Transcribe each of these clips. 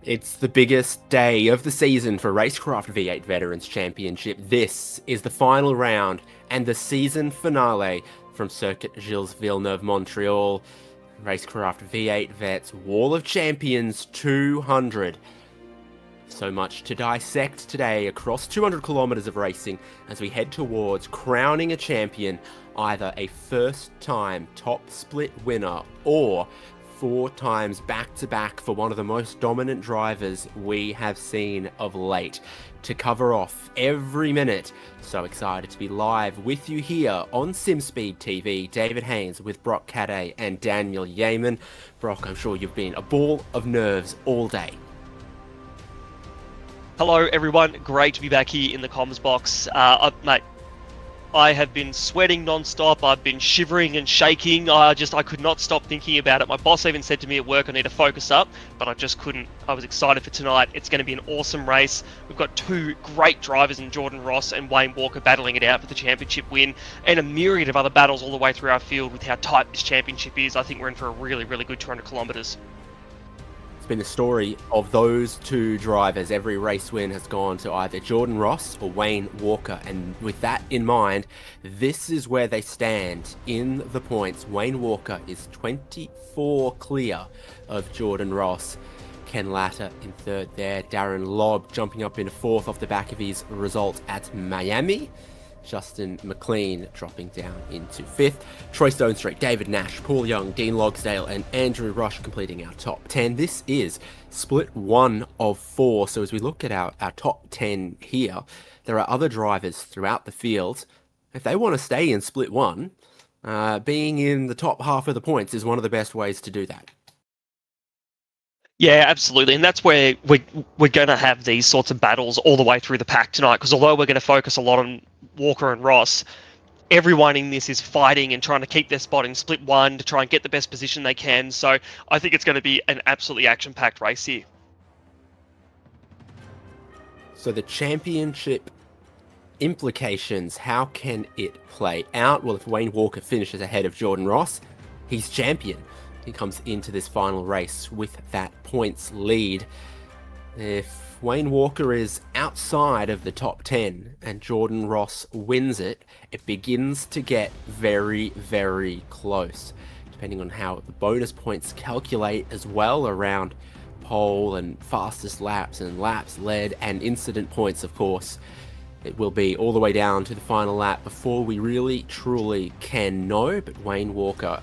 It's the biggest day of the season for RaceKraft V8 Veterans Championship. This is the final round and the season finale from Circuit Gilles Villeneuve, Montreal. RaceKraft V8 Vets Wall of Champions 200. So much to dissect today across 200 kilometers of racing as we head towards crowning a champion, either a first-time top split winner or 4 times back-to-back for one of the most dominant drivers we have seen of late. To cover off every minute, so excited to be live with you here on SimSpeed TV. David Haynes with Brock Caday and Daniel Yeaman. Brock, I'm sure you've been a ball of nerves all day. Hello everyone, great to be back here in the comms box. Mate, I have been sweating non-stop, I've been shivering and shaking, I could not stop thinking about it. My boss even said to me at work I need to focus up, but I just couldn't. I was excited for tonight. It's going to be an awesome race. We've got 2 great drivers in Jordan Ross and Wayne Walker battling it out for the championship win, and a myriad of other battles all the way through our field with how tight this championship is. I think we're in for a really, really good 200 kilometres. Been the story of those 2 drivers. Every race win has gone to either Jordan Ross or Wayne Walker, and with that in mind, this is where they stand in the points. Wayne Walker is 24 clear of Jordan Ross. Ken Latta in 3rd there. Darren Lobb jumping up into 4th off the back of his result at Miami. Justin McLean dropping down into 5th. Troy Stonestreet, David Nash, Paul Young, Dean Logsdale and Andrew Rush completing our top 10. This is split 1 of 4. So as we look at our top 10 here, there are other drivers throughout the field. If they want to stay in split 1, being in the top half of the points is one of the best ways to do that. Yeah, absolutely, and that's where we're going to have these sorts of battles all the way through the pack tonight, because although we're going to focus a lot on Walker and Ross, everyone in this is fighting and trying to keep their spot in split 1 to try and get the best position they can, so I think it's going to be an absolutely action-packed race here. So the championship implications, how can it play out? Well, if Wayne Walker finishes ahead of Jordan Ross, he's champion. He comes into this final race with that points lead. If Wayne Walker is outside of the top 10 and Jordan Ross wins it, it begins to get very, very close, depending on how the bonus points calculate as well around pole and fastest laps and laps led and incident points, of course. It will be all the way down to the final lap before we really, truly can know, but Wayne Walker,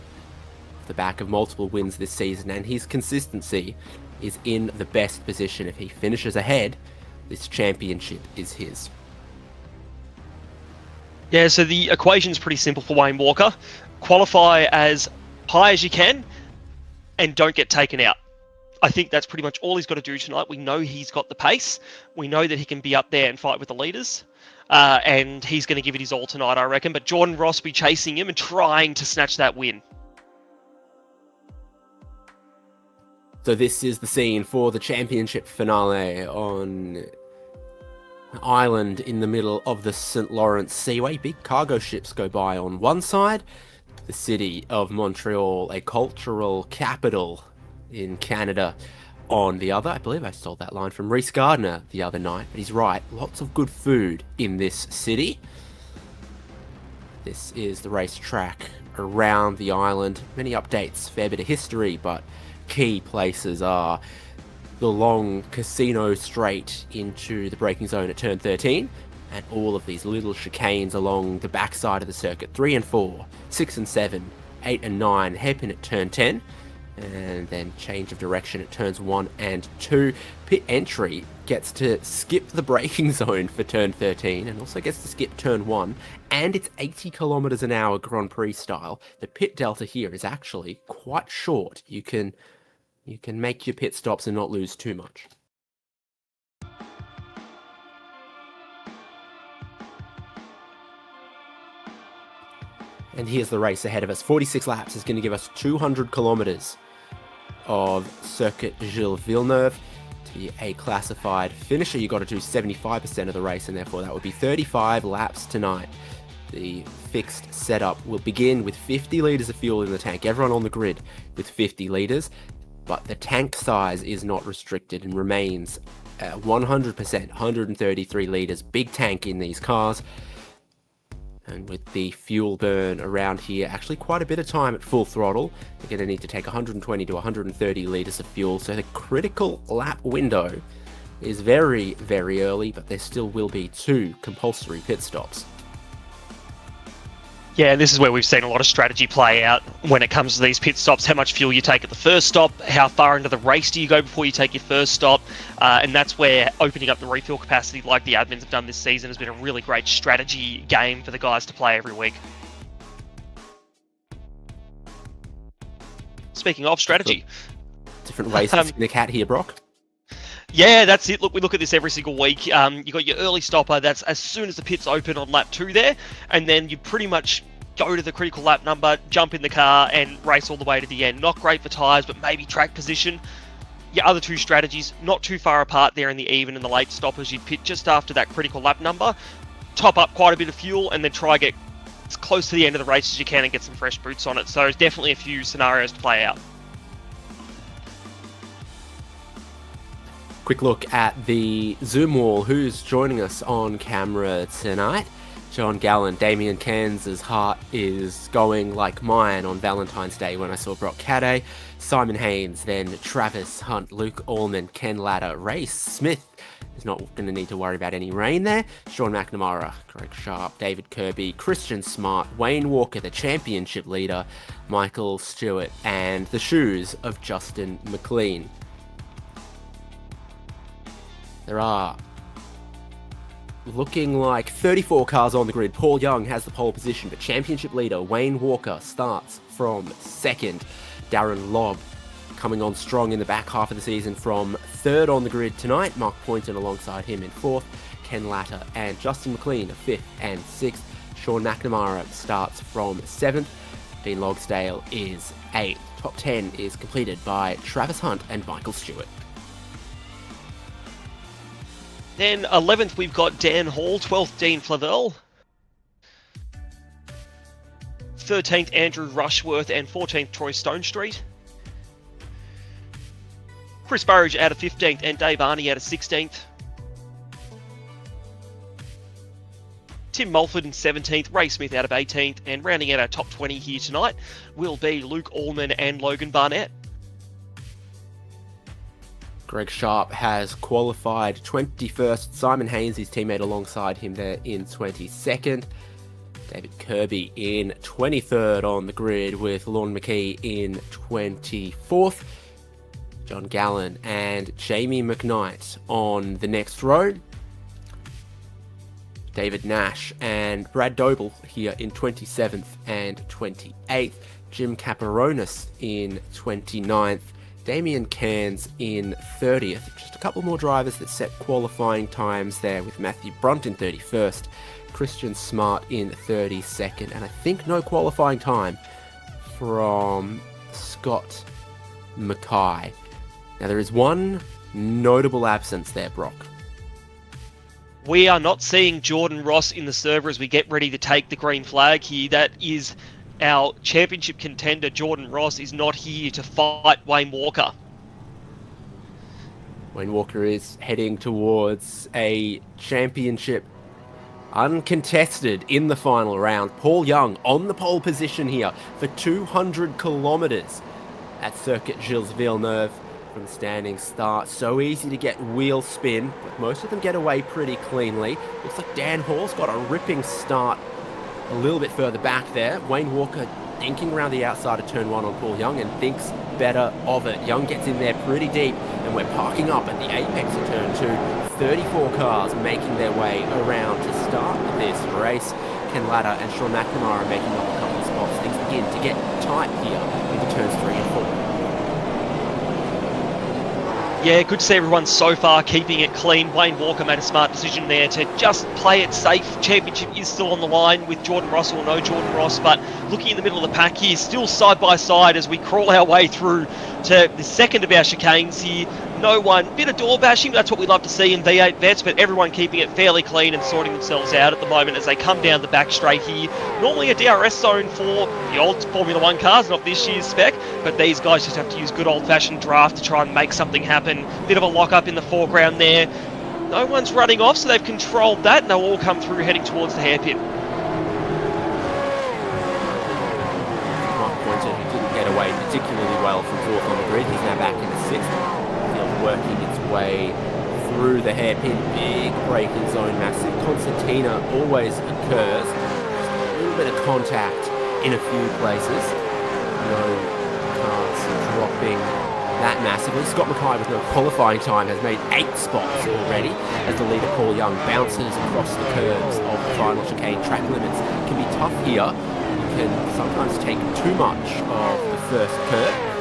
the back of multiple wins this season, and his consistency is in the best position. If he finishes ahead, this championship is his. Yeah, so the equation's pretty simple for Wayne Walker. Qualify as high as you can and don't get taken out. I think that's pretty much all he's got to do tonight. We know he's got the pace. We know that he can be up there and fight with the leaders. And he's going to give it his all tonight, I reckon. But Jordan Ross will be chasing him and trying to snatch that win. So this is the scene for the championship finale on an island in the middle of the St. Lawrence Seaway. Big cargo ships go by on one side. The city of Montreal, a cultural capital in Canada, on the other. I believe I stole that line from Reese Gardner the other night, but he's right. Lots of good food in this city. This is the racetrack around the island. Many updates, fair bit of history, but key places are the long casino straight into the braking zone at turn 13, and all of these little chicanes along the backside of the circuit. 3 and 4, 6 and 7, 8 and 9, hairpin at turn 10, and then change of direction at turns 1 and 2. Pit entry gets to skip the braking zone for turn 13 and also gets to skip turn 1, and it's 80 kilometers an hour Grand Prix style. The pit delta here is actually quite short. You can make your pit stops and not lose too much. And here's the race ahead of us. 46 laps is going to give us 200 kilometers of Circuit Gilles Villeneuve. To be a classified finisher, you got to do 75% of the race, and therefore that would be 35 laps tonight. The fixed setup will begin with 50 litres of fuel in the tank. Everyone on the grid with 50 litres. but the tank size is not restricted and remains 100%, 133 litres, big tank in these cars. And with the fuel burn around here, actually quite a bit of time at full throttle. You're going to need to take 120 to 130 litres of fuel, so the critical lap window is very, very early, but there still will be 2 compulsory pit stops. Yeah, and this is where we've seen a lot of strategy play out when it comes to these pit stops. How much fuel you take at the first stop, how far into the race do you go before you take your first stop, and that's where opening up the refuel capacity like the admins have done this season has been a really great strategy game for the guys to play every week. Speaking of strategy. Different ways to skin a cat here, Brock. Yeah, that's it. Look, we look at this every single week. You got your early stopper. That's as soon as the pit's open on lap 2 there, and then you pretty much go to the critical lap number, jump in the car, and race all the way to the end. Not great for tyres, but maybe track position. Your other 2 strategies, not too far apart there in the even and the late stoppers. You pit just after that critical lap number, top up quite a bit of fuel, and then try get as close to the end of the race as you can and get some fresh boots on it. So definitely a few scenarios to play out. Quick look at the Zoom wall. Who's joining us on camera tonight? John Gallen. Damien Cairns' heart is going like mine on Valentine's Day when I saw Brock Cadday. Simon Haynes, then Travis Hunt, Luke Allman, Ken Latta, Race Smith is not going to need to worry about any rain there. Sean McNamara, Greg Sharp, David Kirby, Christian Smart, Wayne Walker, the championship leader, Michael Stewart, and the shoes of Justin McLean. There are looking like 34 cars on the grid. Paul Young has the pole position, but championship leader Wayne Walker starts from second. Darren Lobb coming on strong in the back half of the season from third on the grid tonight. Mark Poynton alongside him in fourth. Ken Latta and Justin McLean are fifth and sixth. Sean McNamara starts from seventh. Dean Logsdale is eighth. Top 10 is completed by Travis Hunt and Michael Stewart. Then 11th, we've got Dan Hall, 12th, Dean Flavel, 13th, Andrew Rushworth, and 14th, Troy Stonestreet. Chris Burridge out of 15th, and Dave Arney out of 16th. Tim Mulford in 17th, Ray Smith out of 18th, and rounding out our top 20 here tonight will be Luke Allman and Logan Barnett. Greg Sharp has qualified 21st. Simon Haynes, his teammate alongside him there in 22nd. David Kirby in 23rd on the grid with Lorne McKee in 24th. John Gallen and Jamie McKnight on the next row. David Nash and Brad Doble here in 27th and 28th. Jim Caparonis in 29th. Damien Cairns in 30th. Just a couple more drivers that set qualifying times there with Matthew Brunt in 31st, Christian Smart in 32nd, and I think no qualifying time from Scott Mackay. Now there is one notable absence there, Brock. We are not seeing Jordan Ross in the server as we get ready to take the green flag here. That is our championship contender, Jordan Ross, is not here to fight Wayne Walker. Wayne Walker is heading towards a championship uncontested in the final round. Paul Young on the pole position here for 200 kilometres at Circuit Gilles Villeneuve from the standing start. So easy to get wheel spin, but most of them get away pretty cleanly. Looks like Dan Hall's got a ripping start a little bit further back there. Wayne Walker dinking around the outside of turn 1 on Paul Young and thinks better of it. Young gets in there pretty deep, and we're parking up at the apex of turn 2. 34 cars making their way around to start this race. Ken Latta and Sean McNamara making up a couple of spots. Things begin to get tight here into turns 3 and 4. Yeah, good to see everyone so far keeping it clean. Wayne Walker made a smart decision there to just play it safe. Championship is still on the line with Jordan Ross or no Jordan Ross, but looking in the middle of the pack here, still side by side as we crawl our way through to the second of our chicanes here. No one. Bit of door bashing, that's what we love to see in V8 Vets, but everyone keeping it fairly clean and sorting themselves out at the moment as they come down the back straight here. Normally a DRS zone for the old Formula 1 cars, not this year's spec, but these guys just have to use good old-fashioned draft to try and make something happen. Bit of a lock-up in the foreground there. No one's running off, so they've controlled that, and they'll all come through heading towards the hairpin. Mark Pointer, who didn't get away particularly well from fourth on the grid, he's now back in the sixth. Working its way through the hairpin, big braking zone, massive concertina always occurs. Just a little bit of contact in a few places. No cars dropping that massively. Scott Mackay with no qualifying time has made 8 spots already as the leader Paul Young bounces across the curves of the final chicane. Track limits can be tough here. You can sometimes take too much of the first curve.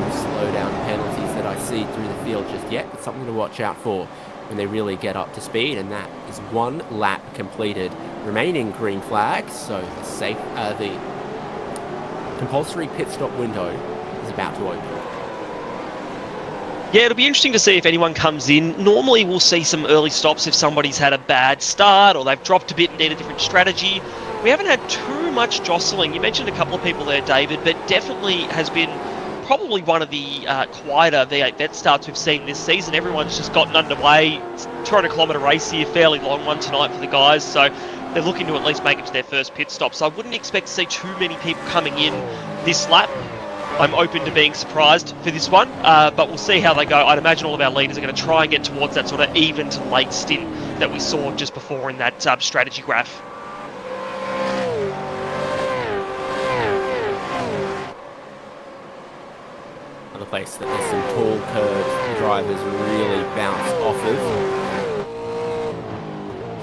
Slowdown penalties that I see through the field just yet. It's something to watch out for when they really get up to speed, and that is 1 lap completed. Remaining green flag, so the compulsory pit stop window is about to open. Yeah, it'll be interesting to see if anyone comes in. Normally we'll see some early stops if somebody's had a bad start or they've dropped a bit and need a different strategy. We haven't had too much jostling. You mentioned a couple of people there, David, but definitely has been probably one of the quieter V8 Vet starts we've seen this season. Everyone's just gotten underway. It's a 200-kilometre race here, fairly long one tonight for the guys, so they're looking to at least make it to their first pit stop. So I wouldn't expect to see too many people coming in this lap. I'm open to being surprised for this one, but we'll see how they go. I'd imagine all of our leaders are going to try and get towards that sort of even to late stint that we saw just before in that strategy graph. Another place that there's some tall curves the drivers really bounce off of.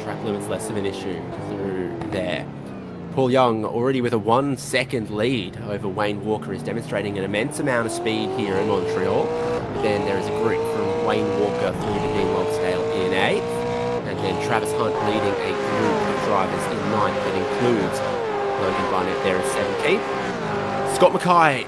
Track limit's less of an issue through there. Paul Young, already with a 1 second lead over Wayne Walker, is demonstrating an immense amount of speed here in Montreal. Then there is a group from Wayne Walker through to Dean Logsdale in 8th, and then Travis Hunt leading a group of drivers in 9th that includes Logan Barnett there in 17th. Scott Mackay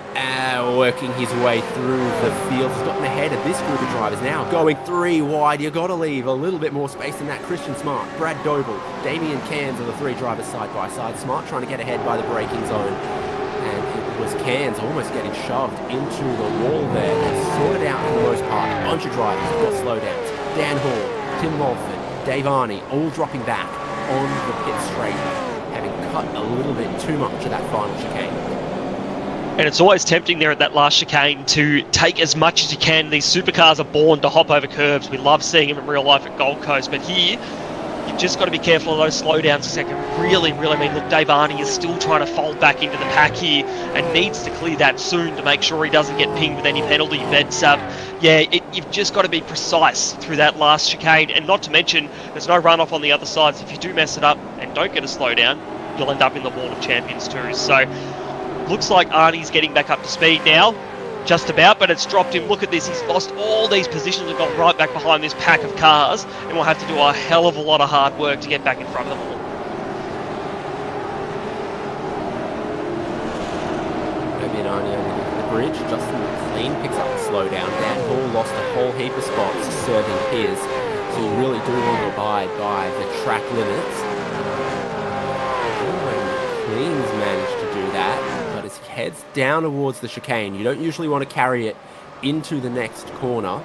working his way through the field. He's gotten ahead of this group of drivers now, going 3 wide. You got to leave a little bit more space than that. Christian Smart, Brad Doble, Damien Cairns are the 3 drivers side by side. Smart trying to get ahead by the braking zone, and it was Cairns almost getting shoved into the wall there. They've sorted out for the most part. A bunch of drivers have got slowdowns. Dan Hall, Tim Mulford, Dave Arney, all dropping back on the pit straight, having cut a little bit too much of that final chicane. And it's always tempting there at that last chicane to take as much as you can. These supercars are born to hop over curbs. We love seeing them in real life at Gold Coast, but here you've just got to be careful of those slowdowns because they can really, I mean, look, Dave Arney is still trying to fold back into the pack here and needs to clear that soon to make sure he doesn't get pinged with any penalty. But yeah, you've just got to be precise through that last chicane, and not to mention there's no runoff on the other side, so if you do mess it up and don't get a slowdown, you'll end up in the Wall of Champions too. So looks like Arnie's getting back up to speed now, just about, but it's dropped him. Look at this, he's lost all these positions and got right back behind this pack of cars, and we'll have to do a hell of a lot of hard work to get back in front of them all. Maybe Arnie on the bridge. Justin McLean picks up the slowdown. Dan Hall lost a whole heap of spots serving his, so you really do want to abide by the track limits. McLean's managed to do that. As he heads down towards the chicane, you don't usually want to carry it into the next corner.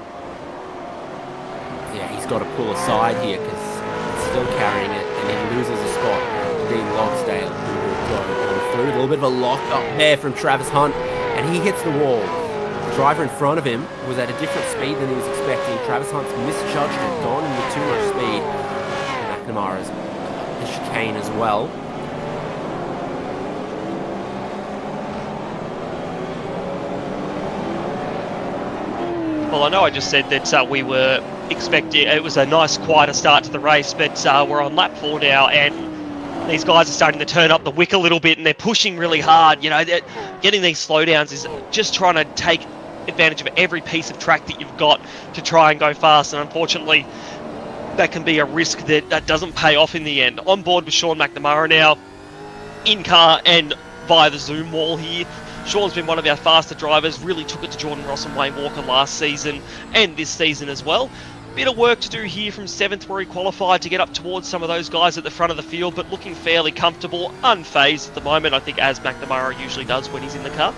Yeah, he's got to pull aside here because it's still carrying it, and he loses a spot to Dean Logsdale, who will go on through. A little bit of a lock up there from Travis Hunt, and he hits the wall. The driver in front of him was at a different speed than he was expecting. Travis Hunt's misjudged it, gone in with too much speed. And McNamara's got the chicane as well. Well, I know I just said that we were expecting, it was a nice quieter start to the race, but we're on lap 4 now, and these guys are starting to turn up the wick a little bit, and they're pushing really hard. You know, getting these slowdowns is just trying to take advantage of every piece of track that you've got to try and go fast, and unfortunately that can be a risk that doesn't pay off in the end. On board with Sean McNamara now, in car and via the Zoom wall here. Sean's been one of our faster drivers, really took it to Jordan Ross and Wayne Walker last season and this season as well. Bit of work to do here from 7th where he qualified to get up towards some of those guys at the front of the field, but looking fairly comfortable, unfazed at the moment, I think, as McNamara usually does when he's in the car.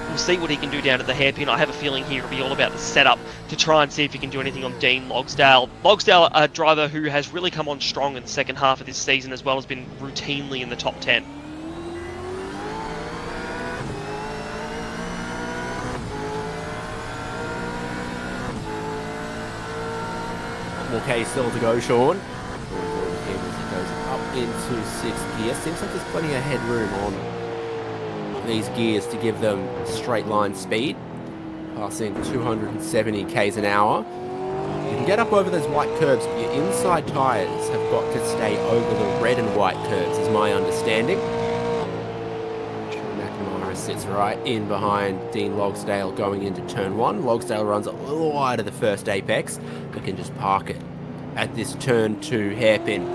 We'll see what he can do down at the hairpin. I have a feeling here it'll be all about the setup to try and see if he can do anything on Dean Logsdale. Logsdale, a driver who has really come on strong in the second half of this season as well, has been routinely in the top 10. More K still to go, Sean. He goes up into 6th gear. Seems like there's plenty of headroom on these gears to give them straight line speed. Passing 270 k's an hour. You can get up over those white curbs, but your inside tyres have got to stay over the red and white curbs, is my understanding. McNamara sits right in behind Dean Logsdale going into turn 1. Logsdale runs a little wide of the first apex, but can just park it at this turn 2 hairpin.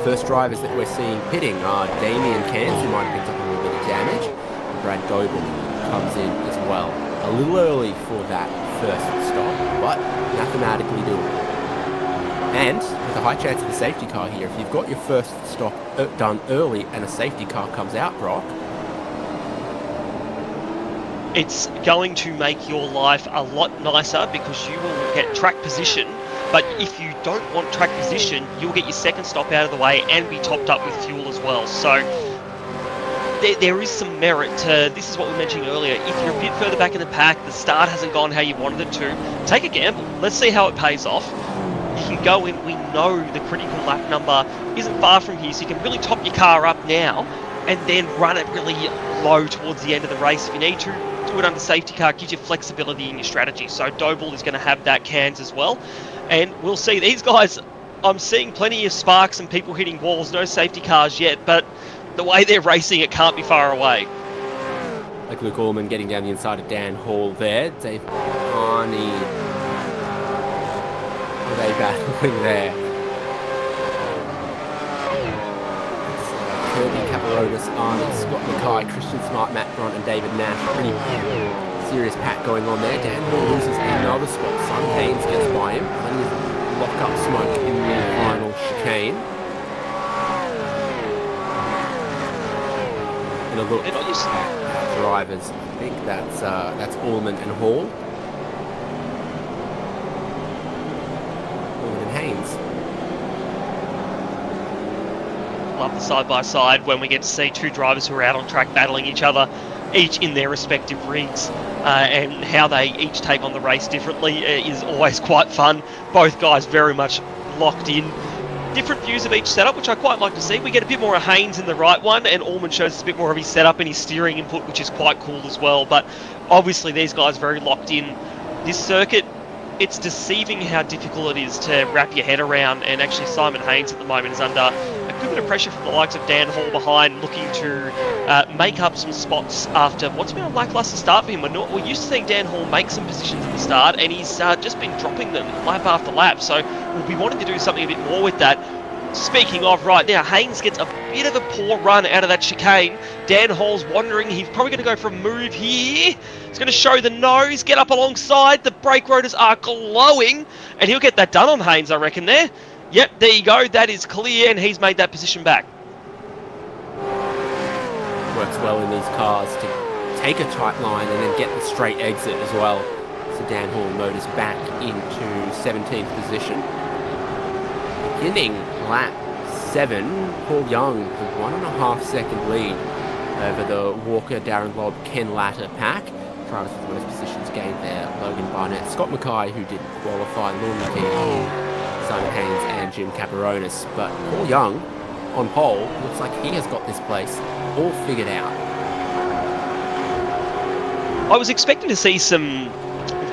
First drivers that we're seeing pitting are Damien Cairns, who might have picked up a little bit of damage, and Brad Doble comes in as well. A little early for that first stop, but mathematically doable. And with a high chance of a safety car here, if you've got your first stop done early and a safety car comes out, Brock, it's going to make your life a lot nicer because you will get track position. But if you don't want track position, you'll get your second stop out of the way and be topped up with fuel as well. So there is some merit to, this is what we mentioned earlier, if you're a bit further back in the pack, the start hasn't gone how you wanted it to, take a gamble. Let's see how it pays off. You can go in, we know the critical lap number isn't far from here, so you can really top your car up now and then run it really low towards the end of the race if you need to. Do it under safety car, gives you flexibility in your strategy. So Doble is going to have that cans as well. And we'll see, these guys, I'm seeing plenty of sparks and people hitting walls, no safety cars yet, but the way they're racing, it can't be far away. Like Luke Allman getting down the inside of Dan Hall there. Dave Arnie, are they battling there? Kirby, Caparonis, Arnie, Scott Mackay, Christian Smart, Matt Brunt and David Nash. Pretty serious pack going on there. Dan Hall loses another spot. Simon Haynes gets by him. Plenty of lock-up smoke in the final chicane. And a look at drivers. I think that's Allman and Hall. Allman and Haynes. Love the side-by-side when we get to see two drivers who are out on track battling each other, each in their respective rigs, and how they each take on the race differently is always quite fun. Both guys very much locked in. Different views of each setup, which I quite like to see. We get a bit more of Haynes in the right one, and Allman shows us a bit more of his setup and his steering input, which is quite cool as well. But obviously these guys very locked in. This circuit, it's deceiving how difficult it is to wrap your head around, and actually Simon Haynes at the moment is under a good bit of pressure from the likes of Dan Hall behind, looking to make up some spots after what's been a lackluster start for him. We're used to seeing Dan Hall make some positions at the start, and he's just been dropping them lap after lap, so we'll be wanting to do something a bit more with that. Speaking of right now, Haynes gets a bit of a poor run out of that chicane. Dan Hall's wandering. He's probably going to go for a move here. He's going to show the nose, get up alongside. The brake rotors are glowing, and he'll get that done on Haynes, I reckon, there. Yep, there you go. That is clear, and he's made that position back. Works well in these cars to take a tight line and then get the straight exit as well. So Dan Hall motors back into 17th position. Beginning lap 7, Paul Young, the 1.5 second lead over the Walker, Darren Lobb, Ken Latter pack. Drivers with those positions gained there, Logan Barnett, Scott Mackay, who didn't qualify, Lauren McKee, Simon Haynes and Jim Caparonis. But Paul Young on pole looks like he has got this place all figured out. I was expecting to see some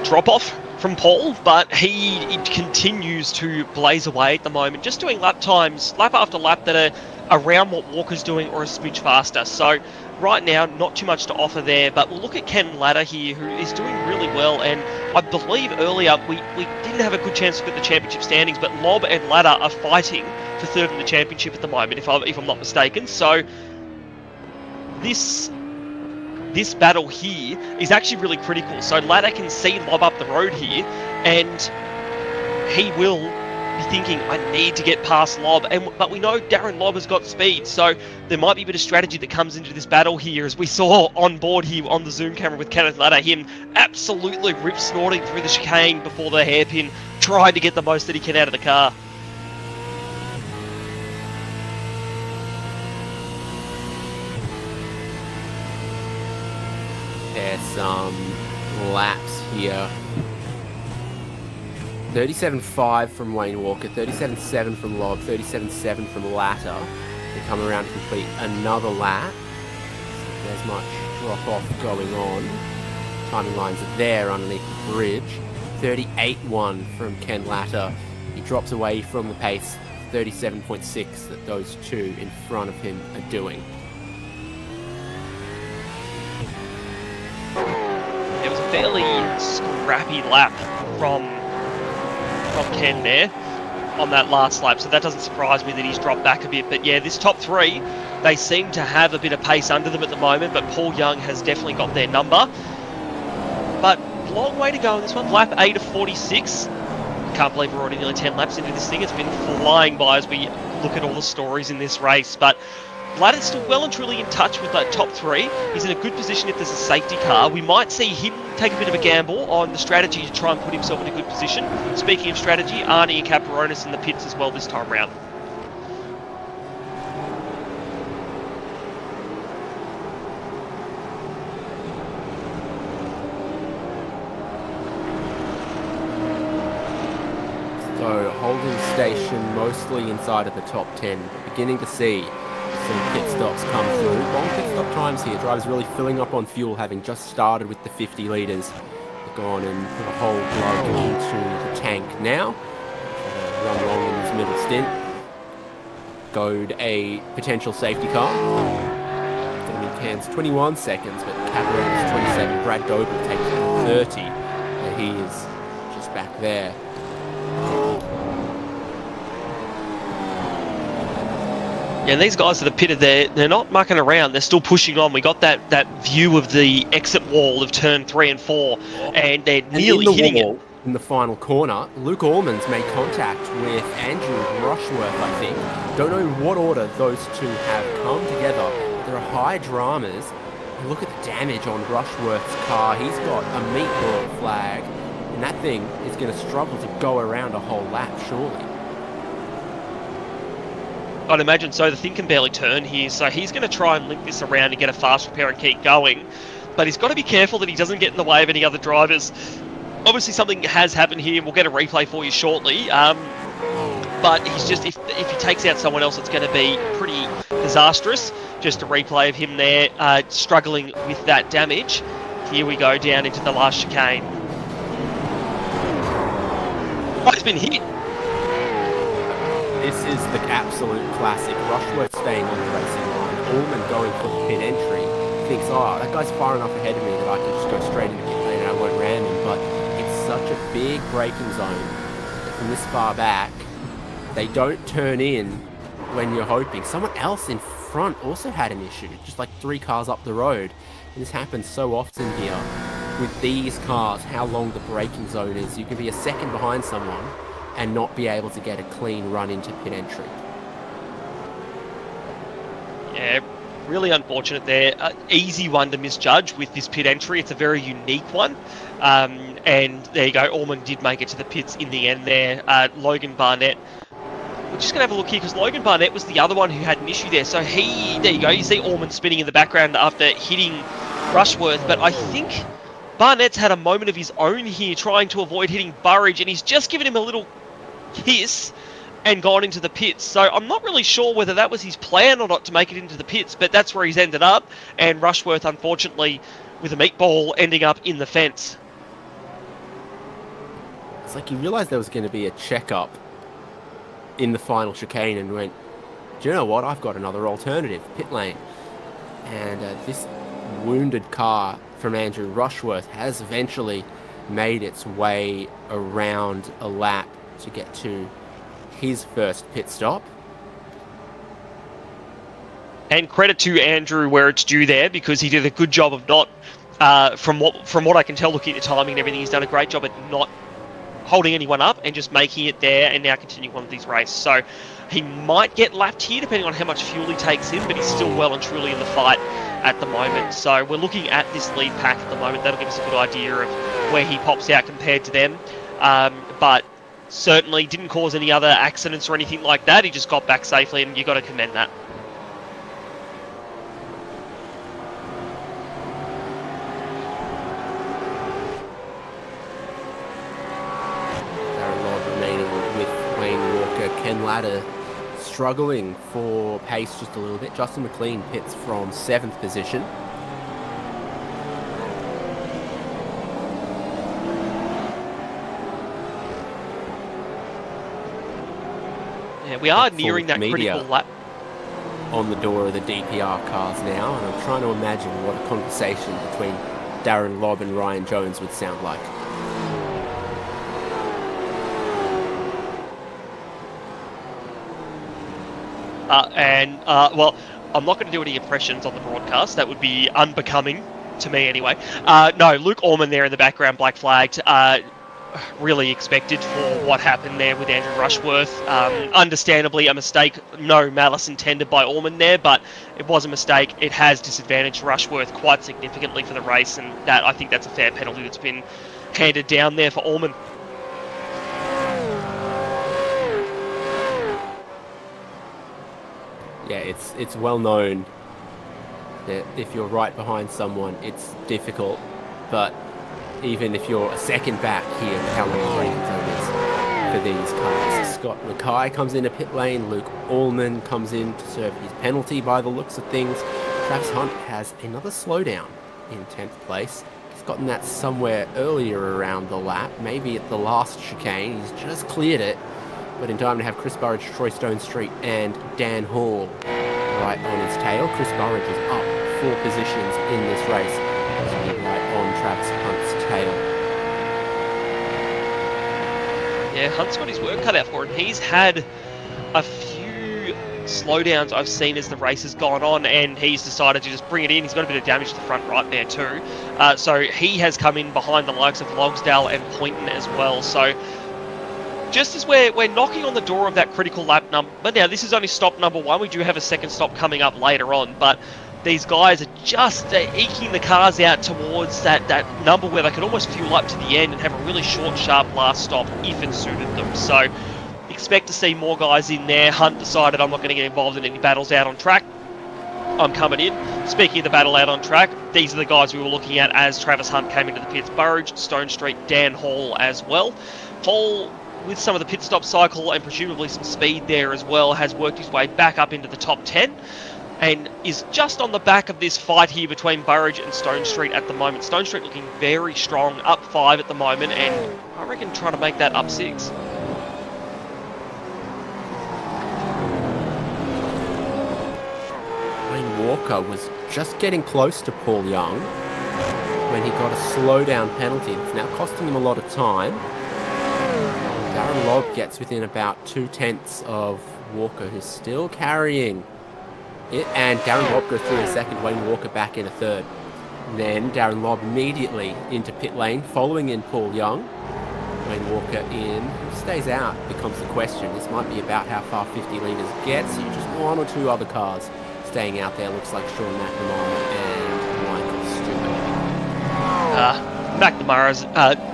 drop-off from Paul, but he continues to blaze away at the moment, just doing lap times, lap after lap, that are around what Walker's doing or a smidge faster. So right now, not too much to offer there, but we'll look at Ken Latter here, who is doing really well, and I believe earlier we didn't have a good chance to look at the championship standings, but Lobb and Latter are fighting for third in the championship at the moment, if I'm not mistaken. So this this battle here is actually really critical. So Ladder can see Lob up the road here, and he will be thinking, I need to get past Lob. But we know Darren Lob has got speed, so there might be a bit of strategy that comes into this battle here, as we saw on board here on the zoom camera with Kenneth Ladder, him absolutely rip-snorting through the chicane before the hairpin, trying to get the most that he can out of the car. There's some laps here. 37.5 from Wayne Walker, 37.7 from Lob, 37.7 from Latter. They come around to complete another lap. So there's much drop-off going on. Timing lines are there underneath the bridge. 38.1 from Ken Latter. He drops away from the pace, 37.6 that those two in front of him are doing. It was a fairly scrappy lap from Ken there on that last lap, so that doesn't surprise me that he's dropped back a bit. But yeah, this top three, they seem to have a bit of pace under them at the moment, but Paul Young has definitely got their number. But long way to go in this one. Lap 8 of 46. Can't believe we're already nearly 10 laps into this thing. It's been flying by as we look at all the stories in this race, but Ladder's still well and truly in touch with that top three. He's in a good position if there's a safety car. We might see him take a bit of a gamble on the strategy to try and put himself in a good position. Speaking of strategy, Arnie and Caparonis in the pits as well this time round. So holding station mostly inside of the top 10, but beginning to see some pit stops come through. Long pit stop times here. Drivers really filling up on fuel, having just started with the 50 litres. They've gone and put a whole glug into the tank now. Run long in this middle stint. Goad a potential safety car. Can's 21 seconds, but Cameron is 27. Brad Doble takes 30. And he is just back there. Yeah, and these guys that are pitted there, they're not mucking around. They're still pushing on. We got that view of the exit wall of turn 3 and 4, and they're nearly hitting it. In the final corner, Luke Allman's made contact with Andrew Rushworth, I think. Don't know what order those two have come together. There are high dramas. Look at the damage on Rushworth's car. He's got a meatball flag, and that thing is going to struggle to go around a whole lap, surely. I'd imagine so. The thing can barely turn here, so he's going to try and link this around and get a fast repair and keep going. But he's got to be careful that he doesn't get in the way of any other drivers. Obviously, something has happened here. We'll get a replay for you shortly. But he's just, if he takes out someone else, it's going to be pretty disastrous. Just a replay of him there, struggling with that damage. Here we go down into the last chicane. Oh, he's been hit. This is the absolute classic. Rushworth staying on the racing line. Allman going for the pit entry. Thinks, oh, that guy's far enough ahead of me that I can just go straight into pit lane and I won't ram him. But it's such a big braking zone that from this far back, they don't turn in when you're hoping. Someone else in front also had an issue, just like 3 cars up the road. And this happens so often here with these cars, how long the braking zone is. You can be a second behind someone and not be able to get a clean run into pit entry. Yeah, really unfortunate there. Easy one to misjudge with this pit entry. It's a very unique one. And there you go, Allman did make it to the pits in the end there. Logan Barnett. We're just going to have a look here because Logan Barnett was the other one who had an issue there. So there you go, you see Allman spinning in the background after hitting Rushworth. But I think Barnett's had a moment of his own here trying to avoid hitting Burridge, and he's just given him a little kiss and gone into the pits. So I'm not really sure whether that was his plan or not to make it into the pits, but that's where he's ended up. And Rushworth, unfortunately, with a meatball ending up in the fence. It's like he realised there was going to be a checkup in the final chicane and went, do you know what? I've got another alternative, pit lane. And this wounded car from Andrew Rushworth has eventually made its way around a lap to get to his first pit stop. And credit to Andrew where it's due there, because he did a good job of not, from what I can tell, looking at the timing and everything, he's done a great job at not holding anyone up and just making it there and now continuing on with his race. So he might get lapped here depending on how much fuel he takes in, but he's still well and truly in the fight at the moment. So we're looking at this lead pack at the moment. That'll give us a good idea of where he pops out compared to them. But certainly didn't cause any other accidents or anything like that. He just got back safely, and you've got to commend that. Ken Ladder struggling for pace just a little bit. Justin McLean pits from 7th position. Yeah, we are nearing that critical lap. On the door of the DPR cars now, and I'm trying to imagine what a conversation between Darren Lobb and Ryan Jones would sound like. Well, I'm not going to do any impressions on the broadcast. That would be unbecoming to me anyway. No, Luke Orman there in the background, black flagged. Really expected for what happened there with Andrew Rushworth. Understandably a mistake, no malice intended by Orman there, but it was a mistake. It has disadvantaged Rushworth quite significantly for the race, and that, I think that's a fair penalty that's been handed down there for Orman. Yeah, it's well known that if you're right behind someone, it's difficult. But even if you're a second back here, how long the green zone is for these cars. Scott Mackay comes into pit lane. Luke Allman comes in to serve his penalty by the looks of things. Travis Hunt has another slowdown in 10th place. He's gotten that somewhere earlier around the lap, maybe at the last chicane. He's just cleared it, but in time to have Chris Burridge, Troy Stonestreet, and Dan Hall right on his tail. Chris Burridge is up 4 positions in this race, right on Travis Hunt's tail. Yeah, Hunt's got his work cut out for him. He's had a few slowdowns I've seen as the race has gone on, and he's decided to just bring it in. He's got a bit of damage to the front right there too. So he has come in behind the likes of Logsdale and Poynton as well. So just as we're knocking on the door of that critical lap number, now this is only stop number 1. We do have a second stop coming up later on, but these guys are just eking the cars out towards that number where they can almost fuel up to the end and have a really short, sharp last stop if it suited them. So expect to see more guys in there. Hunt decided, I'm not going to get involved in any battles out on track. I'm coming in. Speaking of the battle out on track, these are the guys we were looking at as Travis Hunt came into the pits. Burridge, Stonestreet, Dan Hall as well. Hall, with some of the pit stop cycle and presumably some speed there as well, has worked his way back up into the top 10 and is just on the back of this fight here between Burridge and Stonestreet at the moment. Stonestreet looking very strong, up 5 at the moment, and I reckon trying to make that up 6. Wayne Walker was just getting close to Paul Young when he got a slowdown penalty. It's now costing him a lot of time. Darren Lobb gets within about 2/10 of Walker, who's still carrying it, and Darren Lobb goes through in 2nd, Wayne Walker back in 3rd. And then Darren Lobb immediately into pit lane, following in Paul Young. Wayne Walker in, who stays out becomes the question. This might be about how far 50 litres gets you. Just 1 or 2 other cars staying out there. Looks like Sean McNamara and Michael Stewart. McNamara's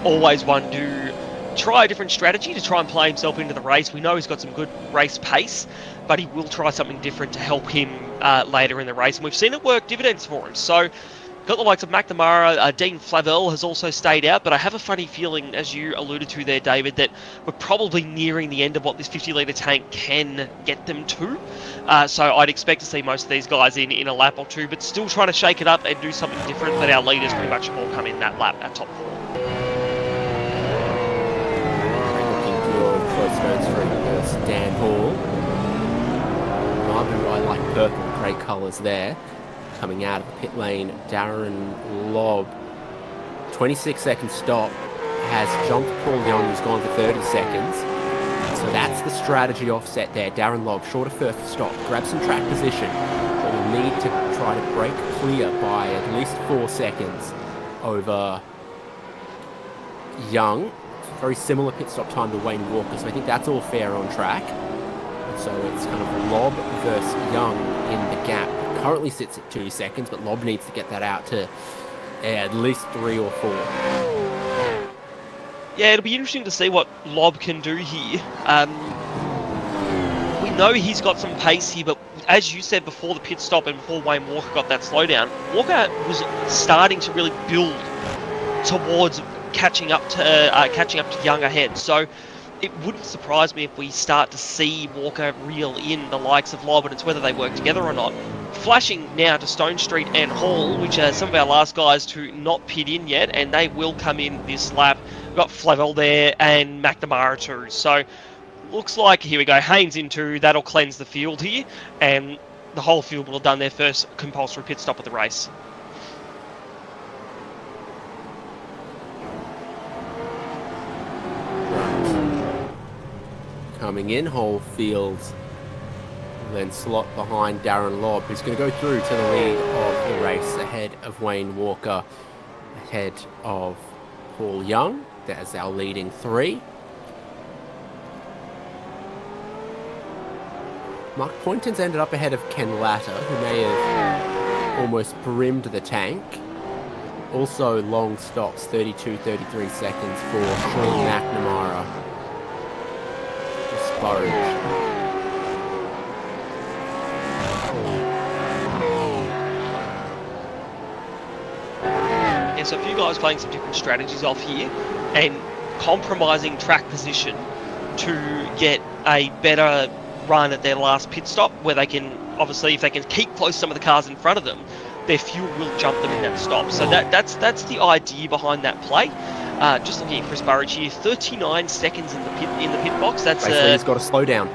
always one to try a different strategy to try and play himself into the race. We know he's got some good race pace, but he will try something different to help him later in the race, and we've seen it work dividends for him. So got the likes of McNamara. Dean Flavel has also stayed out, but I have a funny feeling, as you alluded to there, David, that we're probably nearing the end of what this 50-litre tank can get them to. So I'd expect to see most of these guys in a lap or 2, but still trying to shake it up and do something different. But our leaders pretty much all come in that lap at top 4. Dan Hall. I like purple, great colours there. Coming out of the pit lane, Darren Lobb. 26-second stop. Has jumped Paul Young, who's gone for 30 seconds. So that's the strategy offset there. Darren Lobb, shorter first stop, grabs some track position. will need to try to break clear by at least 4 seconds over Young. Very similar pit stop time to Wayne Walker, so I think that's all fair on track. So it's kind of Lob versus Young in the gap. It currently sits at 2 seconds, but Lob needs to get that out to at least 3 or 4. Yeah, it'll be interesting to see what Lob can do here. We know he's got some pace here, but as you said before the pit stop and before Wayne Walker got that slowdown, Walker was starting to really build towards catching up to Young ahead. So it wouldn't surprise me if we start to see Walker reel in the likes of Lob, and it's whether they work together or not. Flashing now to Stone Street and Hall, which are some of our last guys to not pit in yet, and they will come in this lap. We've got Flavel there and McNamara too. So looks like, here we go, Haynes in 2, that'll cleanse the field here, and the whole field will have done their first compulsory pit stop of the race. Coming in, whole field, then slot behind Darren Lobb, who's going to go through to the lead of the race ahead of Wayne Walker, ahead of Paul Young. There's our leading 3. Mark Poynton's ended up ahead of Ken Latter, who may have almost brimmed the tank. Also long stops, 32-33 seconds for Sean McNamara. Yeah, so a few guys playing some different strategies off here and compromising track position to get a better run at their last pit stop, where they can, obviously, if they can keep close to some of the cars in front of them, their fuel will jump them in that stop. So that's the idea behind that play. Just looking at Chris Burridge here, 39 seconds in the pit box. That's he's got to slow down.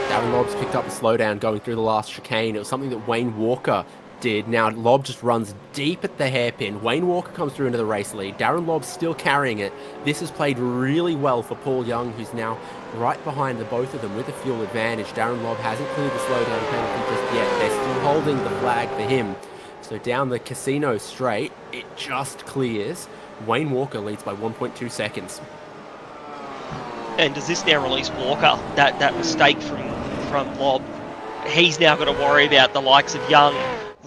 Darren Lobb's picked up a slowdown going through the last chicane. It was something that Wayne Walker did. Now Lobb just runs deep at the hairpin. Wayne Walker comes through into the race lead. Darren Lobb's still carrying it. This has played really well for Paul Young, who's now right behind the both of them with a fuel advantage. Darren Lobb hasn't cleared the slowdown penalty just yet. They're still holding the flag for him. So down the Casino straight, it just clears. Wayne Walker leads by 1.2 seconds. And does this now release Walker? That mistake from Lobb, he's now got to worry about the likes of Young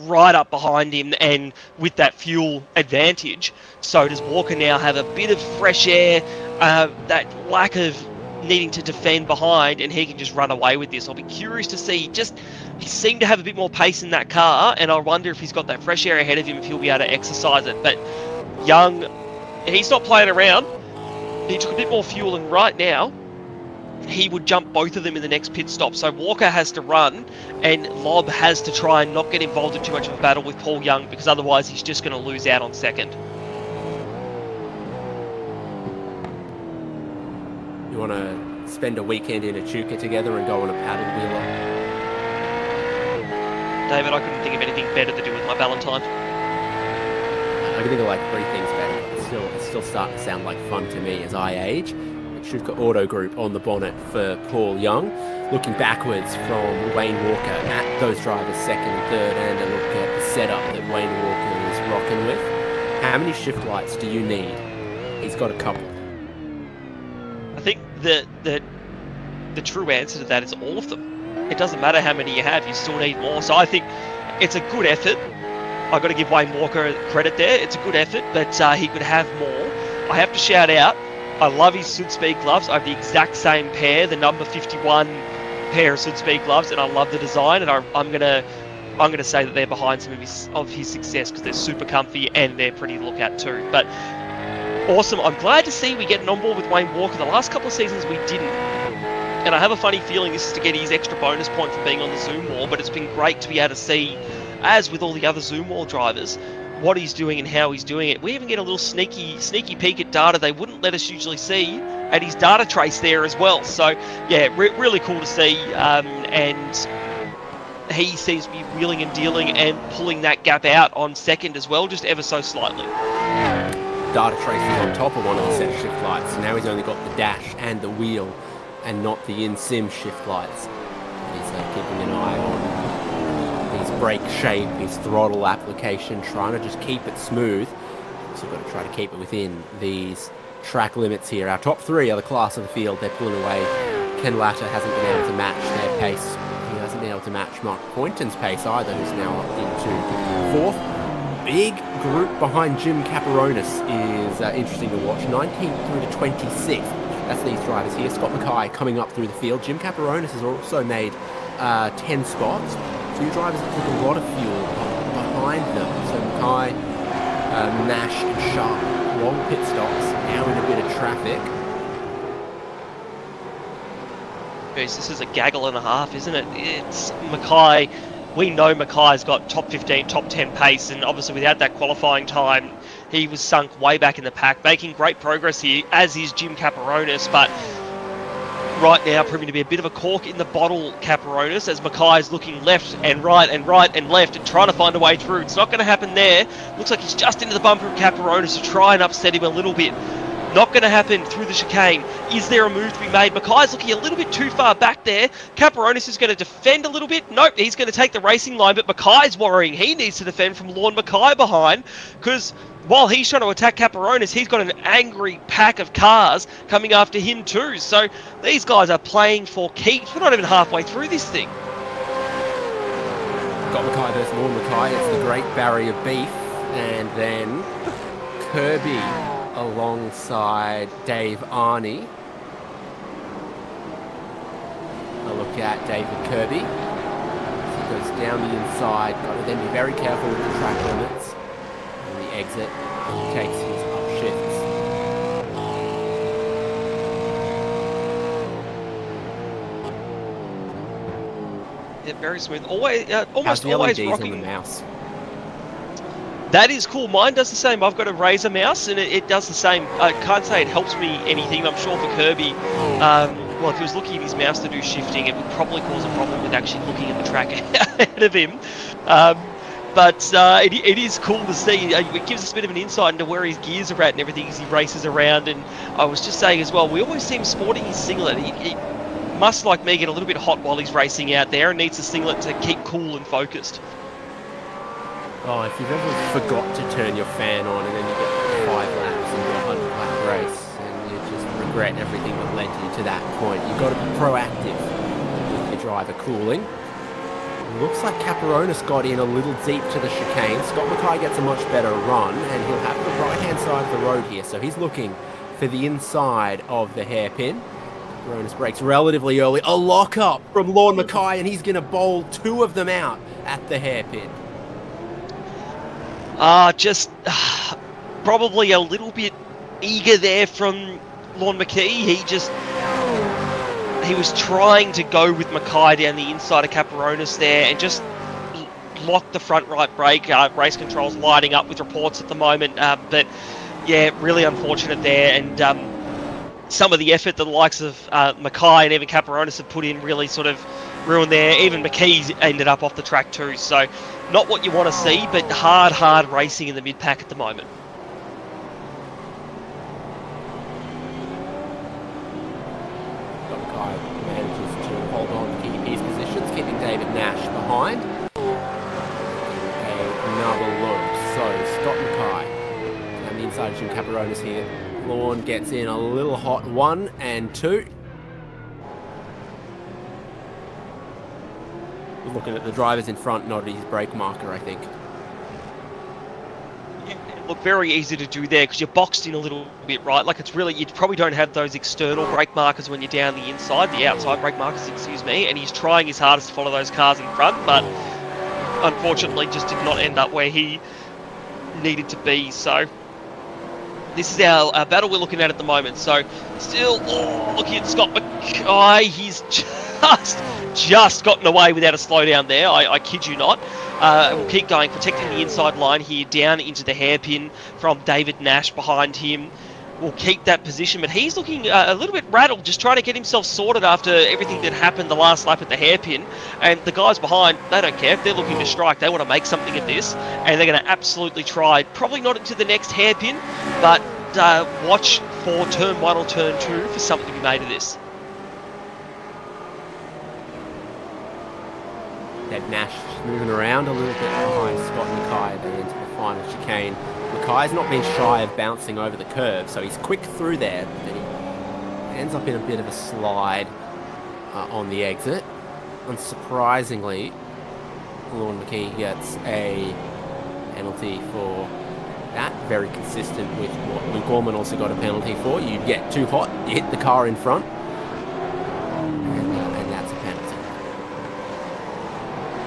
right up behind him and with that fuel advantage. So does Walker now have a bit of fresh air, that lack of needing to defend behind, and he can just run away with this. I'll be curious to see. He seemed to have a bit more pace in that car, and I wonder if he's got that fresh air ahead of him, if he'll be able to exercise it. But Young, he's not playing around. He took a bit more fuel, and right now he would jump both of them in the next pit stop. So Walker has to run, and Lobb has to try and not get involved in too much of a battle with Paul Young, because otherwise he's just going to lose out on second. You want to spend a weekend in Echuca together and go on a paddle wheeler? David, I couldn't think of anything better to do with my Valentine. I can think of like 3 things better. It's still starting to sound like fun to me as I age. Echuca Auto Group on the bonnet for Paul Young. Looking backwards from Wayne Walker at those drivers 2nd and 3rd, and a look at the setup that Wayne Walker is rocking with. How many shift lights do you need? He's got a couple. I think the true answer to that is all of them. It doesn't matter how many you have, you still need more. So I think it's a good effort. I've got to give Wayne Walker credit there. It's a good effort, but he could have more. I have to shout out, I love his SimSpeed gloves. I have the exact same pair, the number 51 pair of SimSpeed gloves, and I love the design. And I'm gonna say that they're behind some of his success, because they're super comfy and they're pretty to look at too. But awesome. I'm glad to see we getting on board with Wayne Walker. The last couple of seasons we didn't. And I have a funny feeling this is to get his extra bonus point for being on the Zoom wall, but it's been great to be able to see, as with all the other Zoom wall drivers, what he's doing and how he's doing it. We even get a little sneaky peek at data they wouldn't let us usually see at his data trace there as well. So yeah, really cool to see, and he seems to be wheeling and dealing and pulling that gap out on second as well, just ever so slightly. Data trace is on top of one of the set shift lights, so now he's only got the dash and the wheel and not the in-sim shift lights. He's keeping an eye on his brake shape, his throttle application, trying to just keep it smooth. So we've got to try to keep it within these track limits here. Our top three are the class of the field. They're pulling away. Ken Latta hasn't been able to match their pace. He hasn't been able to match Mark Poynton's pace either, who's now up into fourth. Big group behind Jim Caperonis is interesting to watch. 19th through to 26th. That's these drivers here. Scott Mackay coming up through the field. Jim Caperonis has also made 10 spots. Two drivers that took a lot of fuel behind them. So Mackay, Nash and Sharp, long pit stops, now in a bit of traffic. Jeez, this is a gaggle and a half, isn't it? It's Mackay. We know Mackay's got top 15, top 10 pace, and obviously without that qualifying time, he was sunk way back in the pack, making great progress here, as is Jim Caperonis, but right now proving to be a bit of a cork in the bottle, Caperonis, as Mackay's looking left and right and right and left and trying to find a way through. It's not going to happen there. Looks like he's just into the bumper of Caperonis to try and upset him a little bit. Not going to happen through the chicane. Is there a move to be made? Mackay's looking a little bit too far back there. Caperonis is going to defend a little bit. Nope, he's going to take the racing line, but Mackay's worrying. He needs to defend from Lorne Mackay behind, because while he's trying to attack Caperonis, he's got an angry pack of cars coming after him too. So these guys are playing for keeps. We're not even halfway through this thing. Got Mackay versus Lorne Mackay. It's the Great Barrier Beef. And then Kirby alongside Dave Arney. A look at David Kirby. He goes down the inside. Got to then be very careful with the track limits. And the exit, he takes his upshifts. Yeah, very smooth. Always, almost How's the always LEDs rocking. on the mouse? That is cool. Mine does the same. I've got a Razer mouse, and it does the same. I can't say it helps me anything. I'm sure for Kirby, well, if he was looking at his mouse to do shifting, it would probably cause a problem with actually looking at the track ahead of him. But it is cool to see. It gives us a bit of an insight into where his gears are at and everything as he races around. And I was just saying as well, we always see him sporting his singlet. He must, like me, get a little bit hot while he's racing out there and needs the singlet to keep cool and focused. Oh, if you've ever forgot to turn your fan on and then you get 5 laps into a 100-lap race and you just regret everything that led you to that point, you've got to be proactive with your driver cooling. Looks like Caperonis got in a little deep to the chicane. Scott Mackay gets a much better run and he'll have the right-hand side of the road here, so he's looking for the inside of the hairpin. Caperonis breaks relatively early. A lock-up from Lorne Mackay and he's going to bowl 2 of them out at the hairpin. Probably a little bit eager there from Lorne Mackay. He was trying to go with Mackay down the inside of Caperonis there and just locked the front right brake. Race control's lighting up with reports at the moment, but yeah, really unfortunate there. And some of the effort that the likes of Mackay and even Caperonis have put in really sort of ruined there. Even McKee's ended up off the track too, so not what you want to see, but hard racing in the mid-pack at the moment. Mackay manages to hold on to keep his positions, keeping David Nash behind. Another look. So Scott Mackay on the inside of Jim Caperonis here. Lorne gets in a little hot 1 and 2. Looking at the drivers in front, not at his brake marker, I think. Look, very easy to do there because you're boxed in a little bit, right? Like it's really, you probably don't have those external brake markers when you're down the inside, the outside brake markers, excuse me, and he's trying his hardest to follow those cars in front, but unfortunately just did not end up where he needed to be. So this is our battle we're looking at the moment. So still looking at Scott Mackay, he's just gotten away without a slowdown there. I kid you not. We'll keep going, protecting the inside line here, down into the hairpin from David Nash behind him. We'll keep that position, but he's looking a little bit rattled, just trying to get himself sorted after everything that happened the last lap at the hairpin. And the guys behind, they don't care. If they're looking to strike, they want to make something of this, and they're going to absolutely try. Probably not into the next hairpin, but watch for turn 1 or turn 2 for something to be made of this. Nash moving around a little bit behind Scott Mackay there into the final chicane. Mackay's not been shy of bouncing over the curve, so he's quick through there, but he ends up in a bit of a slide on the exit. Unsurprisingly, Lorne McKee gets a penalty for that. Very consistent with what Luke Gorman also got a penalty for. You get too hot, you hit the car in front, and that's a penalty.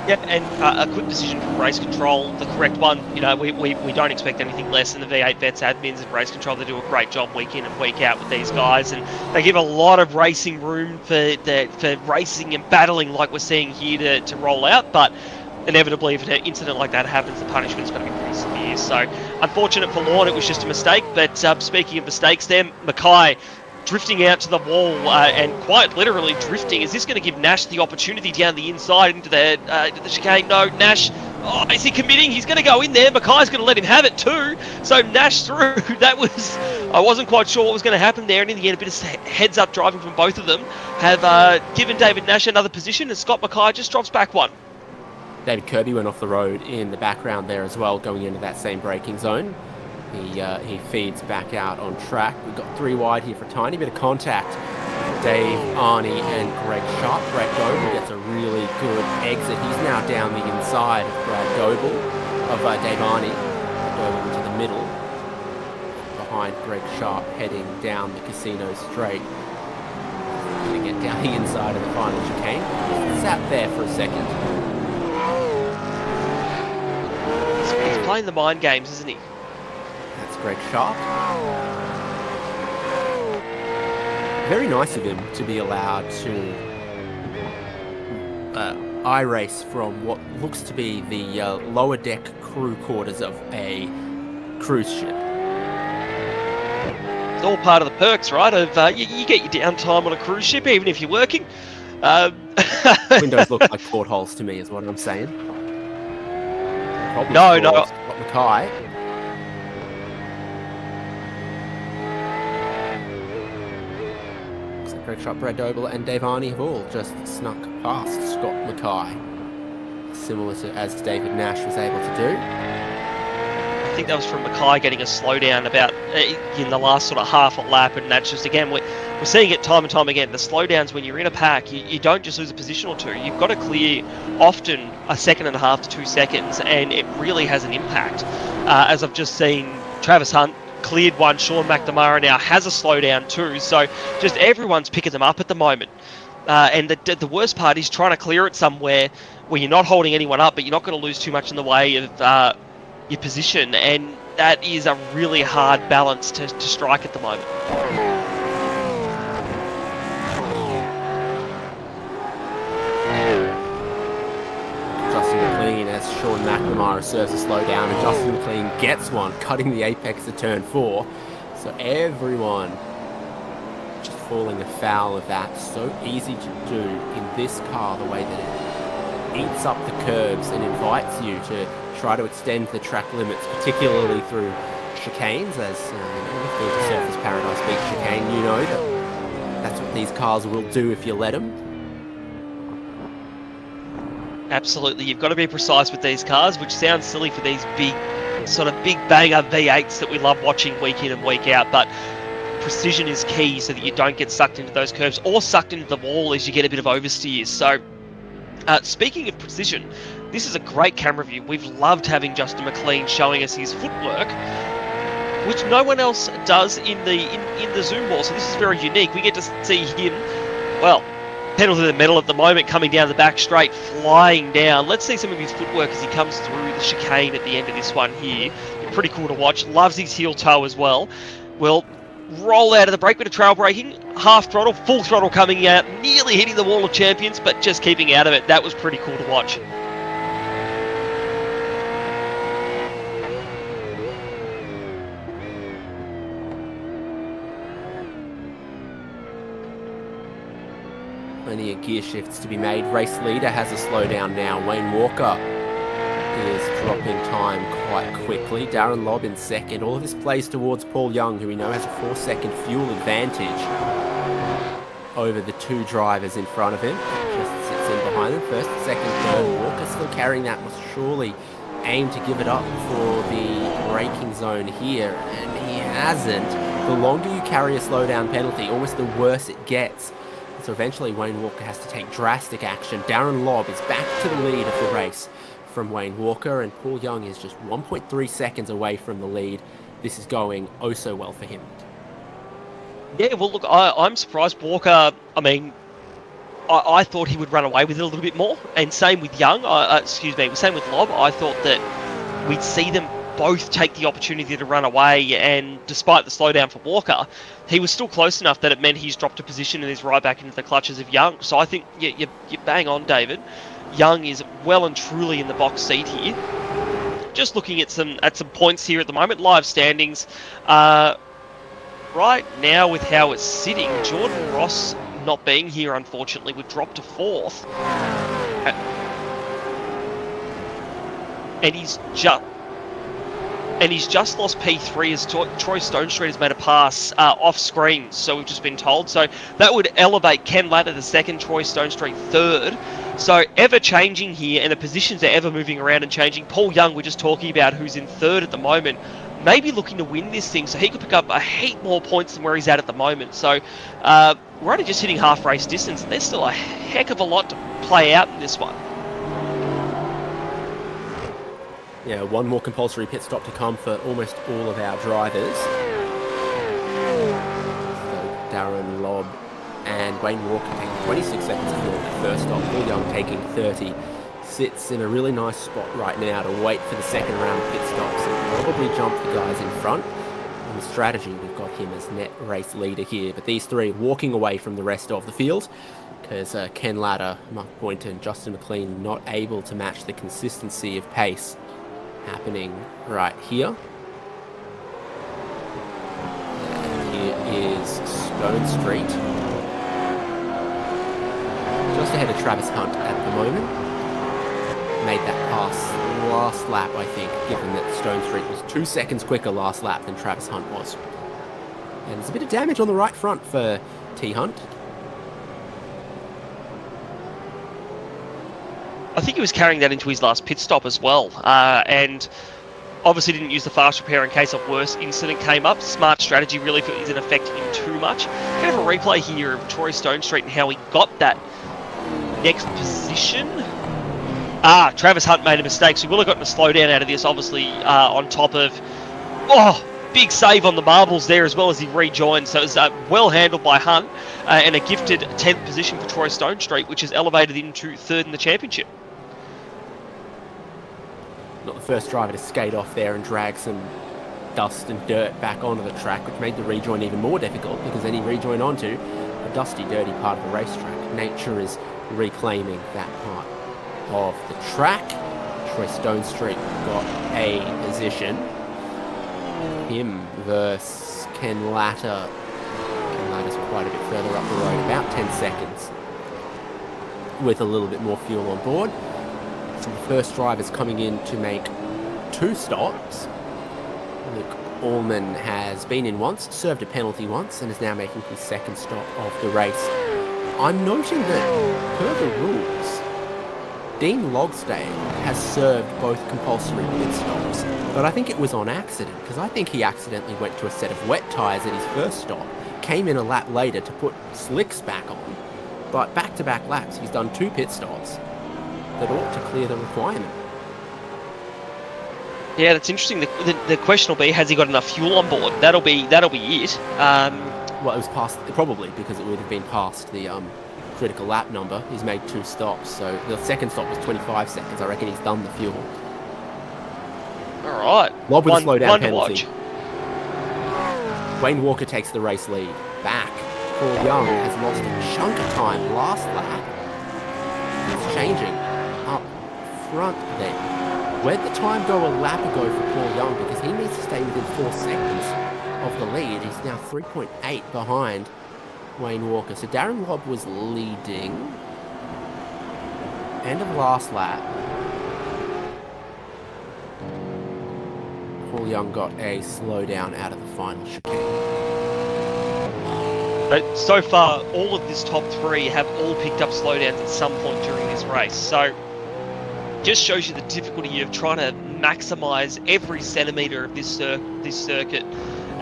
Yep, and a quick decision from race control, the correct one. You know, we don't expect anything less than the V8 Vets admins and race control. They do a great job week in and week out with these guys, and they give a lot of racing room for racing and battling like we're seeing here to roll out. But inevitably, if an incident like that happens, the punishment's going to be pretty severe. So, unfortunate for Lorne, it was just a mistake. But speaking of mistakes, there, Mackay drifting out to the wall and quite literally drifting. Is this going to give Nash the opportunity down the inside into the chicane? No, Nash, oh, is he committing? He's going to go in there. Mackay's going to let him have it too. So Nash through. That was, I wasn't quite sure what was going to happen there. And in the end, a bit of heads up driving from both of them have given David Nash another position, and Scott Mackay just drops back one. David Kirby went off the road in the background there as well, going into that same braking zone. He feeds back out on track. We've got 3 wide here for a tiny bit of contact. Dave, Arnie and Greg Sharp. Brad Goebel gets a really good exit. He's now down the inside of Brad Goebel, of Dave Arnie. Goebel into the middle, behind Greg Sharp, heading down the casino straight. Going to get down the inside of the final chicane. Sat there for a second. He's playing the mind games, isn't he? That's Greg Sharp. Very nice of him to be allowed to iRace from what looks to be the lower deck crew quarters of a cruise ship. It's all part of the perks, right? Of you get your downtime on a cruise ship, even if you're working. Windows look like portholes to me, is what I'm saying. No. Mackay. Looks like Greg Sharp, Brad Goebel and Dave Arnie have all just snuck past Scott Mackay. Similar to as David Nash was able to do. I think that was from Mackay getting a slowdown about in the last sort of half a lap, and that's just, again, we're seeing it time and time again. The slowdowns, when you're in a pack, you don't just lose a position or two. You've got to clear often a second and a half to 2 seconds, and it really has an impact. As I've just seen, Travis Hunt cleared one. Sean McNamara now has a slowdown too. So just everyone's picking them up at the moment. And the worst part is trying to clear it somewhere where you're not holding anyone up, but you're not going to lose too much in the way of your position, and that is a really hard balance to strike at the moment. Justin McLean as Sean McNamara serves a slowdown, and Justin McLean gets one, cutting the apex of turn 4. So everyone just falling afoul of that. So easy to do in this car, the way that it eats up the curbs and invites you to try to extend the track limits, particularly through chicanes. As if they're to Surfers Paradise Beach chicane, you know that's what these cars will do if you let them. Absolutely, you've got to be precise with these cars, which sounds silly for these big banger V8s that we love watching week in and week out, but precision is key so that you don't get sucked into those curves or sucked into the wall as you get a bit of oversteers. So speaking of precision, this is a great camera view. We've loved having Justin McLean showing us his footwork, which no one else does in the Zoom wall. So this is very unique. We get to see him, well, pedal to the metal at the moment, coming down the back straight, flying down. Let's see some of his footwork as he comes through the chicane at the end of this one here. Pretty cool to watch. Loves his heel toe as well. We'll roll out of the brake, bit of trail braking, half throttle, full throttle coming out, nearly hitting the wall of champions, but just keeping out of it. That was pretty cool to watch. Plenty of gear shifts to be made. Race leader has a slowdown now. Wayne Walker is dropping time quite quickly. Darren Lobb in second. All of this plays towards Paul Young, who we know has a 4-second fuel advantage over the 2 drivers in front of him. Just sits in behind behind them. First, second, third. Walker still carrying that, must surely aim to give it up for the braking zone here, and he hasn't. The longer you carry a slowdown penalty, almost the worse it gets. So eventually Wayne Walker has to take drastic action. Darren Lobb is back to the lead of the race from Wayne Walker, and Paul Young is just 1.3 seconds away from the lead. This is going oh so well for him. Yeah, well, look, I'm surprised Walker, I mean, I thought he would run away with it a little bit more, and same with Young, same with Lobb. I thought that we'd see them both take the opportunity to run away, and despite the slowdown for Walker, he was still close enough that it meant he's dropped a position and is right back into the clutches of Young. So I think you bang on, David. Young is well and truly in the box seat here. Just looking at some points here at the moment, live standings. Right now, with how it's sitting, Jordan Ross not being here, unfortunately, would drop to 4th. And he's just lost P3 as Troy Stonestreet has made a pass off screen, so we've just been told. So that would elevate Ken Latta to 2nd, Troy Stonestreet 3rd. So ever changing here, and the positions are ever moving around and changing. Paul Young, we're just talking about, who's in 3rd at the moment, maybe looking to win this thing, so he could pick up a heap more points than where he's at the moment. So we're only just hitting half race distance, and there's still a heck of a lot to play out in this one. Yeah, one more compulsory pit stop to come for almost all of our drivers. So Darren Lobb and Wayne Walker taking 26 seconds to the first stop. Paul Young taking 30. Sits in a really nice spot right now to wait for the second round of pit stops and probably jump the guys in front. In the strategy, we've got him as net race leader here, but these three walking away from the rest of the field because Ken Latta, Mark Boynton, and Justin McLean not able to match the consistency of pace happening right here. Here is Stone Street, just ahead of Travis Hunt at the moment. Made that pass last lap, I think, given that Stone Street was 2 seconds quicker last lap than Travis Hunt was. And there's a bit of damage on the right front for T. Hunt. I think he was carrying that into his last pit stop as well, and obviously didn't use the fast repair in case a worse incident came up. Smart strategy really isn't affecting him too much. Kind of a replay here of Troy Stonestreet and how he got that next position. Travis Hunt made a mistake, so he will have gotten a slowdown out of this, obviously, on top of... big save on the marbles there as well as he rejoined. So it was well handled by Hunt, and a gifted 10th position for Troy Stonestreet, which is elevated into 3rd in the championship. Not the first driver to skate off there and drag some dust and dirt back onto the track, which made the rejoin even more difficult because then he rejoined onto a dusty, dirty part of the racetrack. Nature is reclaiming that part of the track. Troy Stonestreet got a position. Him versus Ken Latta. Ken Latta's quite a bit further up the road, about 10 seconds, with a little bit more fuel on board. So the first driver's coming in to make 2 stops. Luke Allman has been in once, served a penalty once, and is now making his 2nd stop of the race. I'm noting that, per the rules, Dean Logsdale has served both compulsory pit stops, but I think it was on accident, because I think he accidentally went to a set of wet tyres at his first stop, came in a lap later to put slicks back on, but back-to-back laps he's done 2 pit stops that ought to clear the requirement. Yeah, that's interesting. The question will be, has he got enough fuel on board? That'll be it. Well, it was past, probably, because it would have been past the critical lap number. He's made 2 stops, so the 2nd stop was 25 seconds. I reckon he's done the fuel. All right. Lob with a slowdown penalty. Wayne Walker takes the race lead. Back. Paul Young has lost a chunk of time last lap. He's changing up front there. Where'd the time go a lap ago for Paul Young? Because he needs to stay within 4 seconds of the lead. He's now 3.8 behind Wayne Walker. So Darren Lobb was leading. End of last lap. Paul Young got a slowdown out of the final chicane. But so far, all of this top 3 have all picked up slowdowns at some point during this race. So just shows you the difficulty of trying to maximise every centimetre of this circuit.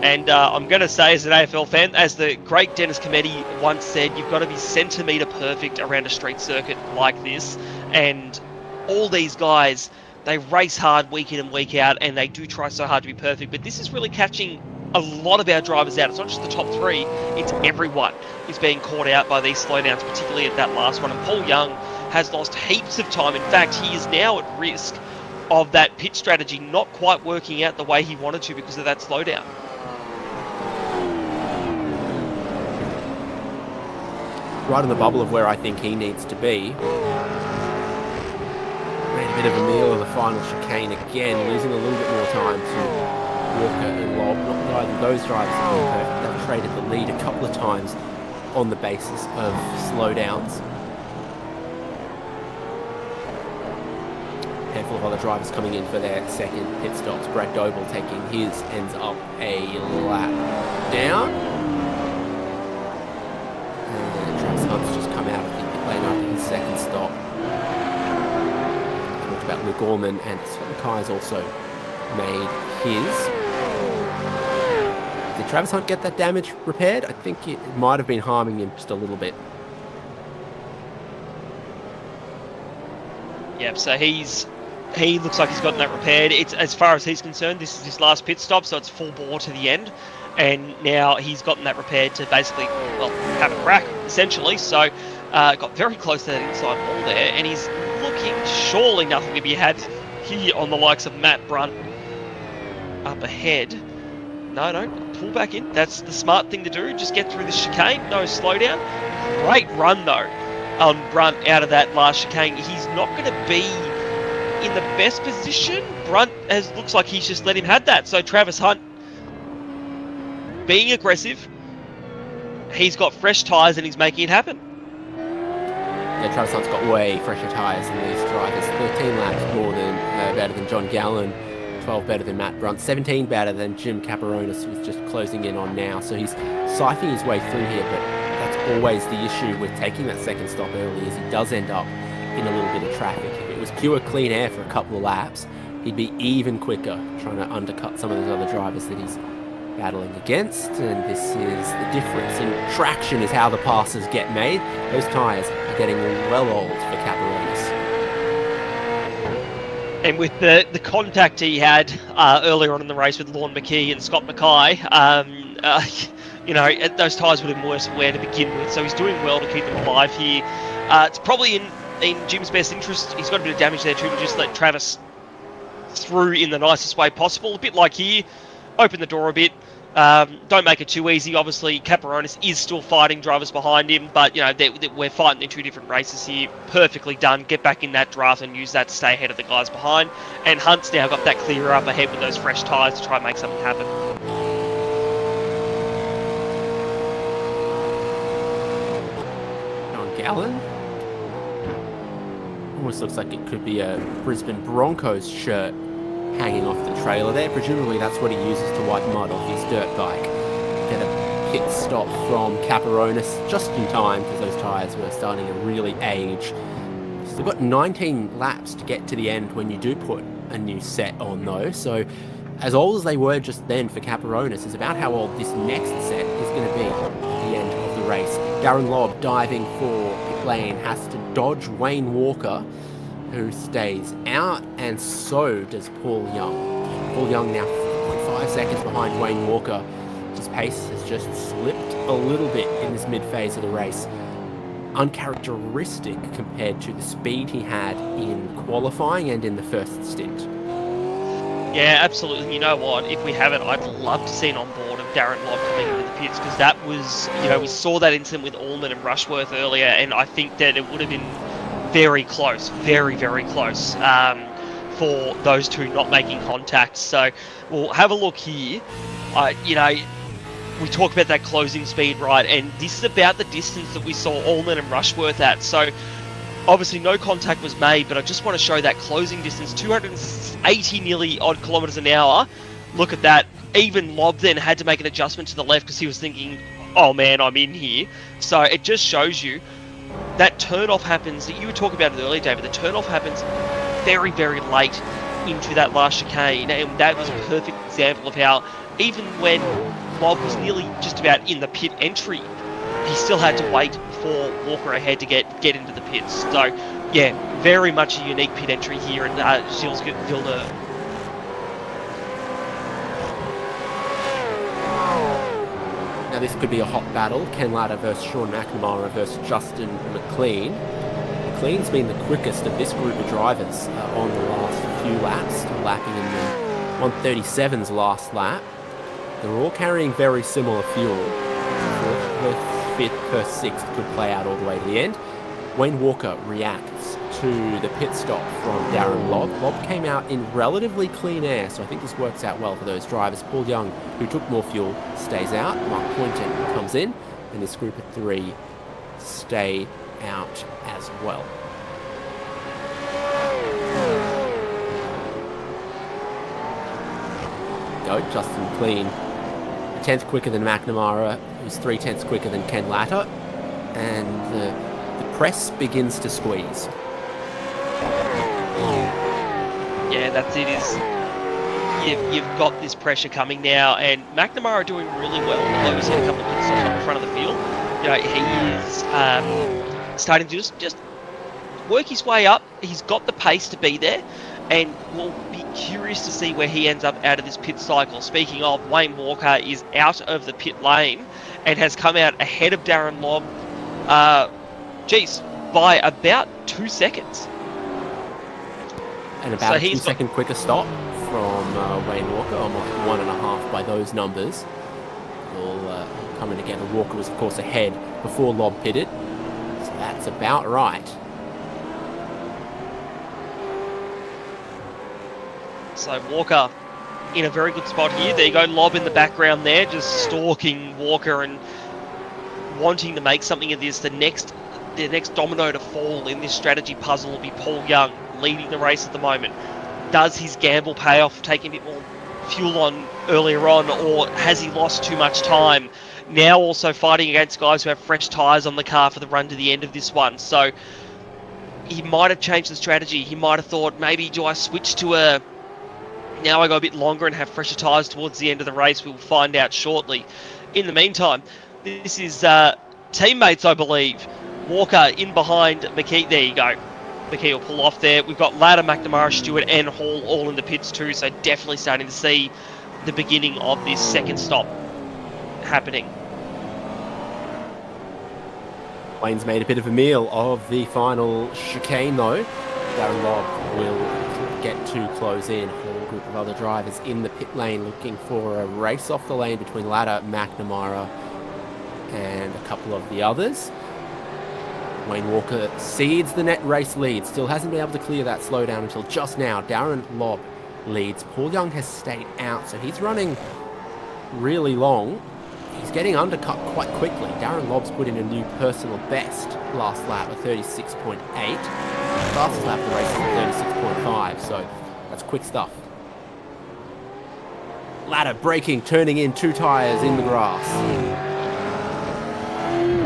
And I'm going to say, as an AFL fan, as the great Dennis Cometti once said, you've got to be centimetre perfect around a street circuit like this. And all these guys, they race hard week in and week out, and they do try so hard to be perfect. But this is really catching a lot of our drivers out. It's not just the top 3, it's everyone who's being caught out by these slowdowns, particularly at that last one. And Paul Young has lost heaps of time. In fact, he is now at risk of that pit strategy not quite working out the way he wanted to because of that slowdown. Right in the bubble of where I think he needs to be. Made a bit of a meal of the final chicane again, losing a little bit more time to Walker and Lobb. Not that either of those drivers have been perfect. They've traded the lead a couple of times on the basis of slowdowns. A handful of other drivers coming in for their second pit stops. Brad Doble taking his, ends up a lap down. And Travis Hunt's just come out of the pit lane after his second stop. Talked about Luke Gorman, and Scott Mackay's also made his. Did Travis Hunt get that damage repaired? I think it might have been harming him just a little bit. Yep, so he looks like he's gotten that repaired. It's, as far as he's concerned, this is his last pit stop, so it's full bore to the end. And now he's gotten that repaired to basically, well, have a crack, essentially. So got very close to that inside wall there, and he's looking surely nothing to be had here on the likes of Matt Brunt up ahead. No, pull back in. That's the smart thing to do. Just get through this chicane. No slowdown. Great run, though, on Brunt out of that last chicane. He's not going to be in the best position. Brunt looks like he's just let him have that. So Travis Hunt being aggressive. He's got fresh tyres and he's making it happen. Yeah, Travis Hunt's got way fresher tyres than these drivers. 13 laps more than better than John Gallen. 12 better than Matt Brunt, 17 better than Jim Caparonis, who's just closing in on now. So he's siphoning his way through here, but that's always the issue with taking that second stop early, is he does end up in a little bit of traffic. If it was pure clean air for a couple of laps, he'd be even quicker trying to undercut some of those other drivers that he's battling against. And this is the difference in traction, is how the passes get made. Those tyres are getting well old for Caparonis. And with the contact he had earlier on in the race with Lorne McKee and Scott Mackay, those tyres would have been worse wear to begin with. So he's doing well to keep them alive here. It's probably in Jim's best interest. He's got a bit of damage there too, to just let Travis through in the nicest way possible. A bit like here, open the door a bit. Don't make it too easy. Obviously, Caparonis is still fighting drivers behind him, but we're fighting in 2 different races here. Perfectly done. Get back in that draft and use that to stay ahead of the guys behind. And Hunt's now got that clear up ahead with those fresh tyres to try and make something happen. John Gallen. Almost looks like it could be a Brisbane Broncos shirt hanging off the trailer there. Presumably that's what he uses to wipe mud off his dirt bike. Get a pit stop from Caparonis just in time, because those tyres were starting to really age. So they've got 19 laps to get to the end when you do put a new set on though. So as old as they were just then for Caparonis is about how old this next set is going to be at the end of the race. Darren Lobb diving for pit lane, has to dodge Wayne Walker, who stays out, and so does Paul Young. Paul Young now 4.5 seconds behind Wayne Walker. His pace has just slipped a little bit in this mid-phase of the race. Uncharacteristic compared to the speed he had in qualifying and in the first stint. Yeah, absolutely. You know what? If we haven't, I'd love to see an onboard of Darren Lobb coming into the pits, because that was, we saw that incident with Allman and Rushworth earlier, and I think that it would have been very close, very, very close for those two not making contact. So we'll have a look here. We talk about that closing speed, right? And this is about the distance that we saw Allman and Rushworth at. So obviously no contact was made, but I just want to show that closing distance, 280 nearly odd kilometers an hour. Look at that. Even Lobb then had to make an adjustment to the left because he was thinking, oh man, I'm in here. So it just shows you that turn-off happens, that you were talking about it earlier, David, the turn-off happens very, very late into that last chicane, and that was a perfect example of how even when Lob was nearly just about in the pit entry, he still had to wait for Walker ahead to get into the pits. So, yeah, very much a unique pit entry here in Gilles Villeneuve. Now this could be a hot battle. Ken Latta versus Sean McNamara versus Justin McLean. McLean's been the quickest of this group of drivers on the last few laps, lapping in the 137's last lap. They're all carrying very similar fuel. The fifth, first, sixth could play out all the way to the end. Wayne Walker reacts to the pit stop from Darren Lobb. Lobb came out in relatively clean air, so I think this works out well for those drivers. Paul Young, who took more fuel, stays out. Mark Poynton comes in, and this group of three stay out as well. Go, Justin McLean, a tenth quicker than McNamara, who's 3/10 quicker than Ken Latta, and the press begins to squeeze. Yeah, that's it. You've got this pressure coming now, and McNamara doing really well. Although he's had a couple of pit stops on the front of the field, you know, he is starting to just work his way up. He's got the pace to be there, and we'll be curious to see where he ends up out of this pit cycle. Speaking of, Wayne Walker is out of the pit lane and has come out ahead of Darren Lobb, by about 2 seconds. And about a 2-second quicker stop from Wayne Walker, almost 1.5 by those numbers. All coming together. Walker was, of course, ahead before Lobb pitted, so that's about right. So Walker in a very good spot here. There you go, Lobb in the background there, just stalking Walker and wanting to make something of this. The next domino to fall in this strategy puzzle will be Paul Young, leading the race at the moment. Does his gamble pay off, taking a bit more fuel on earlier on, or has he lost too much time? Now also fighting against guys who have fresh tyres on the car for the run to the end of this one. So he might have changed the strategy. He might have thought, maybe do I switch to now I go a bit longer and have fresher tyres towards the end of the race. We'll find out shortly. In the meantime, this is teammates, I believe. Walker in behind McKee. There you go. McKee will pull off there. We've got Latta, McNamara, Stewart and Hall all in the pits too, so definitely starting to see the beginning of this second stop happening. Wayne's made a bit of a meal of the final chicane though. Darren Lobb will get to close in. A whole group of other drivers in the pit lane looking for a race off the lane between Latta, McNamara and a couple of the others. Wayne Walker cedes the net race lead. Still hasn't been able to clear that slowdown until just now. Darren Lobb leads. Paul Young has stayed out, so he's running really long. He's getting undercut quite quickly. Darren Lobb's put in a new personal best last lap of 36.8. Fastest lap of the race is 36.5, so that's quick stuff. Latta braking, turning in 2 tyres in the grass.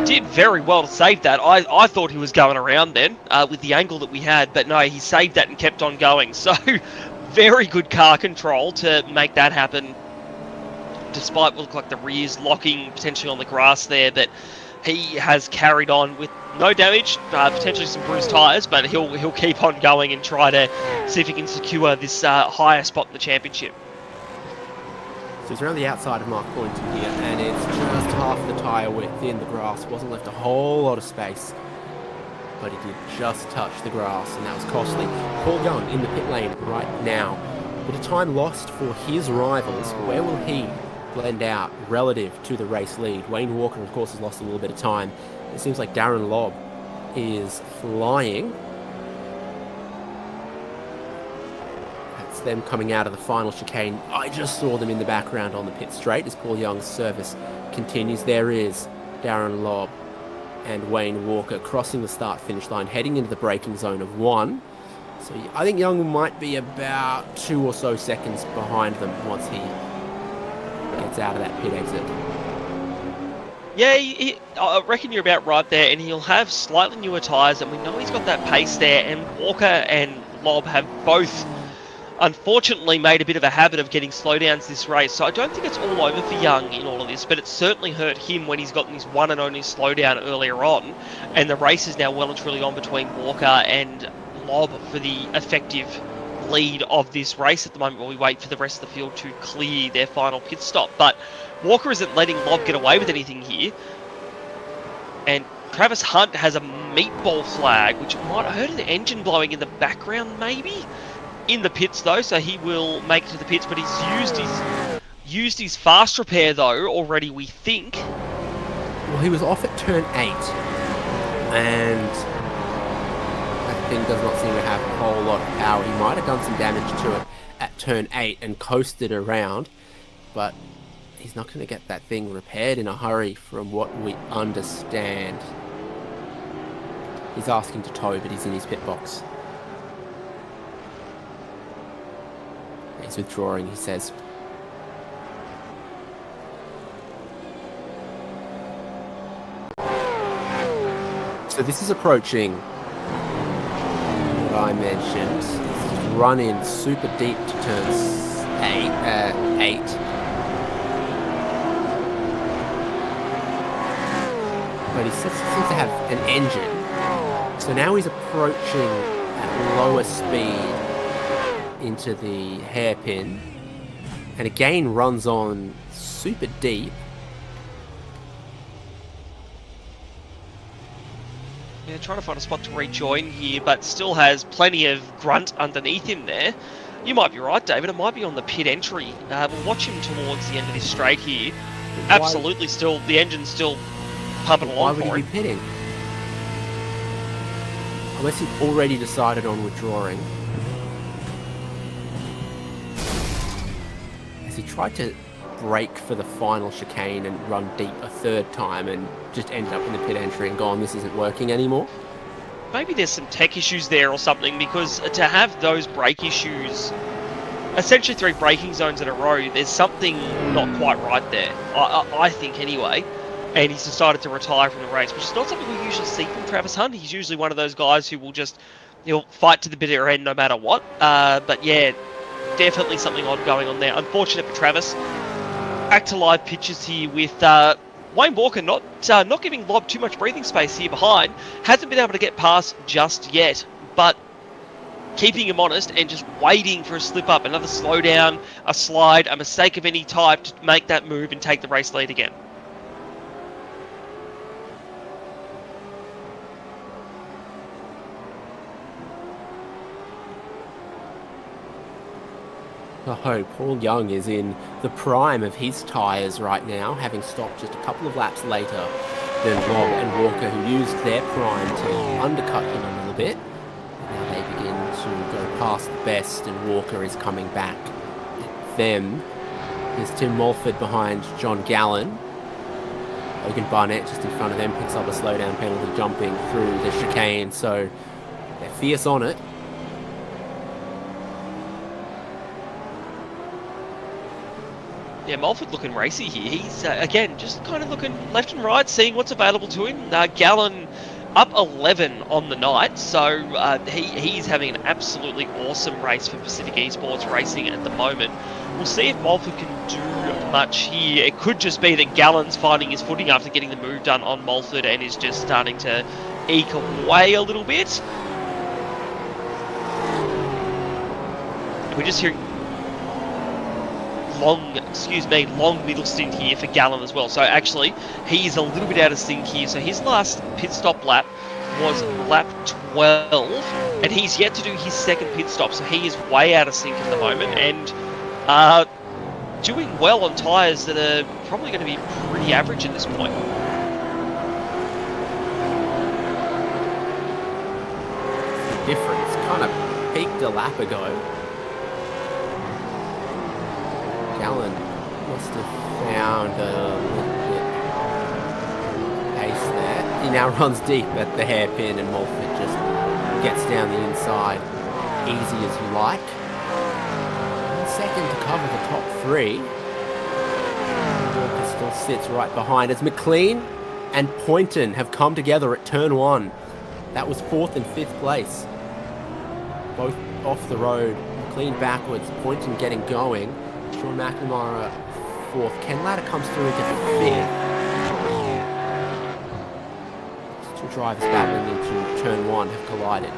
Did very well to save that. I thought he was going around then with the angle that we had, but no, he saved that and kept on going. So very good car control to make that happen, despite what looked like the rears locking potentially on the grass there. But he has carried on with no damage, potentially some bruised tyres, but he'll keep on going and try to see if he can secure this higher spot in the championship. So he's around the outside of Mark Poynton here, and it's just half the tyre width in the grass. Wasn't left a whole lot of space, but he did just touch the grass, and that was costly. Paul Young in the pit lane right now. Bit of time lost for his rivals. Where will he blend out relative to the race lead? Wayne Walker, of course, has lost a little bit of time. It seems like Darren Lobb is flying. Them coming out of the final chicane. I just saw them in the background on the pit straight as Paul Young's service continues. There is Darren Lobb and Wayne Walker crossing the start-finish line, heading into the braking zone of 1. So I think Young might be about 2 or so seconds behind them once he gets out of that pit exit. Yeah, I reckon you're about right there, and he'll have slightly newer tyres, and we know he's got that pace there, and Walker and Lob have both, unfortunately, made a bit of a habit of getting slowdowns this race, so I don't think it's all over for Young in all of this, but it certainly hurt him when he's gotten his one and only slowdown earlier on, and the race is now well and truly on between Walker and Lob for the effective lead of this race at the moment while we wait for the rest of the field to clear their final pit stop. But Walker isn't letting Lob get away with anything here. And Travis Hunt has a meatball flag, which might have heard an engine blowing in the background maybe? In the pits though, so he will make it to the pits, but he's used his fast repair though already, we think. Well, he was off at turn 8, and that thing does not seem to have a whole lot of power. He might have done some damage to it at turn 8 and coasted around, but he's not going to get that thing repaired in a hurry from what we understand. He's asking to tow, but he's in his pit box. He's withdrawing, he says. So this is approaching what I mentioned. This is run in super deep to turn 8. But he seems to have an engine. So now he's approaching at lower speed into the hairpin, and again runs on super deep. Yeah, trying to find a spot to rejoin here, but still has plenty of grunt underneath him there. You might be right, David. It might be on the pit entry. We'll watch him towards the end of this straight here. Absolutely, still the engine's still pumping along for him. Why would he be pitting? Unless he'd already decided on withdrawing. As he tried to brake for the final chicane and run deep a third time and just ended up in the pit entry and gone, this isn't working anymore. Maybe there's some tech issues there or something, because to have those brake issues, essentially 3 braking zones in a row, there's something not quite right there, I think anyway. And he's decided to retire from the race, which is not something we usually see from Travis Hunt. He's usually one of those guys who will just, he'll fight to the bitter end no matter what. But yeah, definitely something odd going on there. Unfortunate for Travis. Back to live pitches here with Wayne Walker not giving Lob too much breathing space here behind. Hasn't been able to get past just yet, but keeping him honest and just waiting for a slip up, another slowdown, a slide, a mistake of any type to make that move and take the race lead again. Oh, Paul Young is in the prime of his tyres right now, having stopped just a couple of laps later than Lob and Walker, who used their prime to undercut him a little bit. Now they begin to go past the best, and Walker is coming back at them. Here's Tim Mulford behind John Gallen. Logan Barnett just in front of them picks up a slowdown penalty jumping through the chicane, so they're fierce on it. Yeah, Mulford looking racy here. He's, again, just kind of looking left and right, seeing what's available to him. Gallen up 11 on the night, so he's having an absolutely awesome race for Pacific Esports Racing at the moment. We'll see if Mulford can do much here. It could just be that Gallen's finding his footing after getting the move done on Mulford and is just starting to eke away a little bit. We're just hearing long middle stint here for Gallen as well. So actually, he's a little bit out of sync here. So his last pit stop lap was lap 12, and he's yet to do his second pit stop. So he is way out of sync at the moment, and doing well on tyres that are probably going to be pretty average at this point. The difference kind of peaked a lap ago. Gallen must have found a little bit pace there. He now runs deep at the hairpin, and Mulford just gets down the inside easy as you like. 1 second to cover the top 3. Walker still Gill sits right behind as McLean and Poynton have come together at turn 1. That was 4th and 5th place. Both off the road. McLean backwards, Poynton getting going. Sean McNamara 4th. Ken Latta comes through into 5th. These two drivers battling into turn 1 have collided.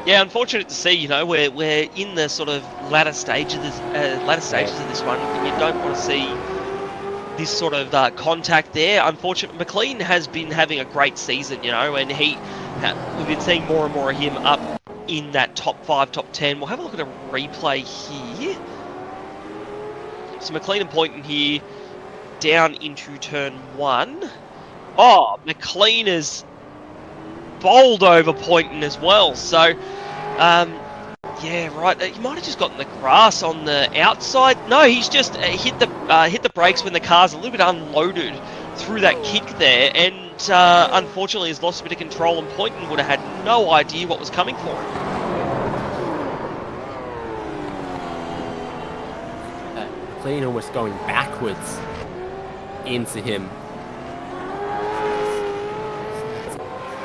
Yeah, unfortunate to see. You know, we're in the sort of latter stages of this one, and you don't want to see this sort of contact there. Unfortunately, McLean has been having a great season, you know, and we've been seeing more and more of him up in that top 5, top 10. We'll have a look at a replay here. So McLean and Poynton here down into turn 1. Oh, McLean is bowled over Poynton as well. So, yeah, right. He might have just gotten the grass on the outside. No, he's just hit the brakes when the car's a little bit unloaded through that kick there, and unfortunately has lost a bit of control. And Poynton would have had no idea what was coming for him. McLean almost going backwards into him.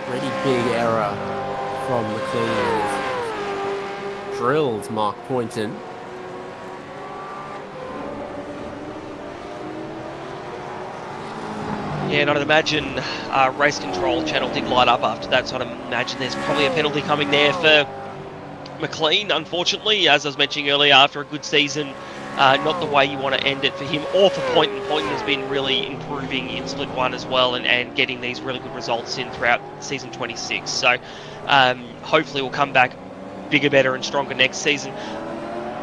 Pretty big error from McLean as drills Mark Poynton. Yeah, and I'd imagine Race Control channel did light up after that, so I'd imagine there's probably a penalty coming there for McLean. Unfortunately, as I was mentioning earlier, after a good season, not the way you want to end it for him or for Poynton. Poynton has been really improving in Split 1 as well, and getting these really good results in throughout season 26. So hopefully we'll come back bigger, better and stronger next season.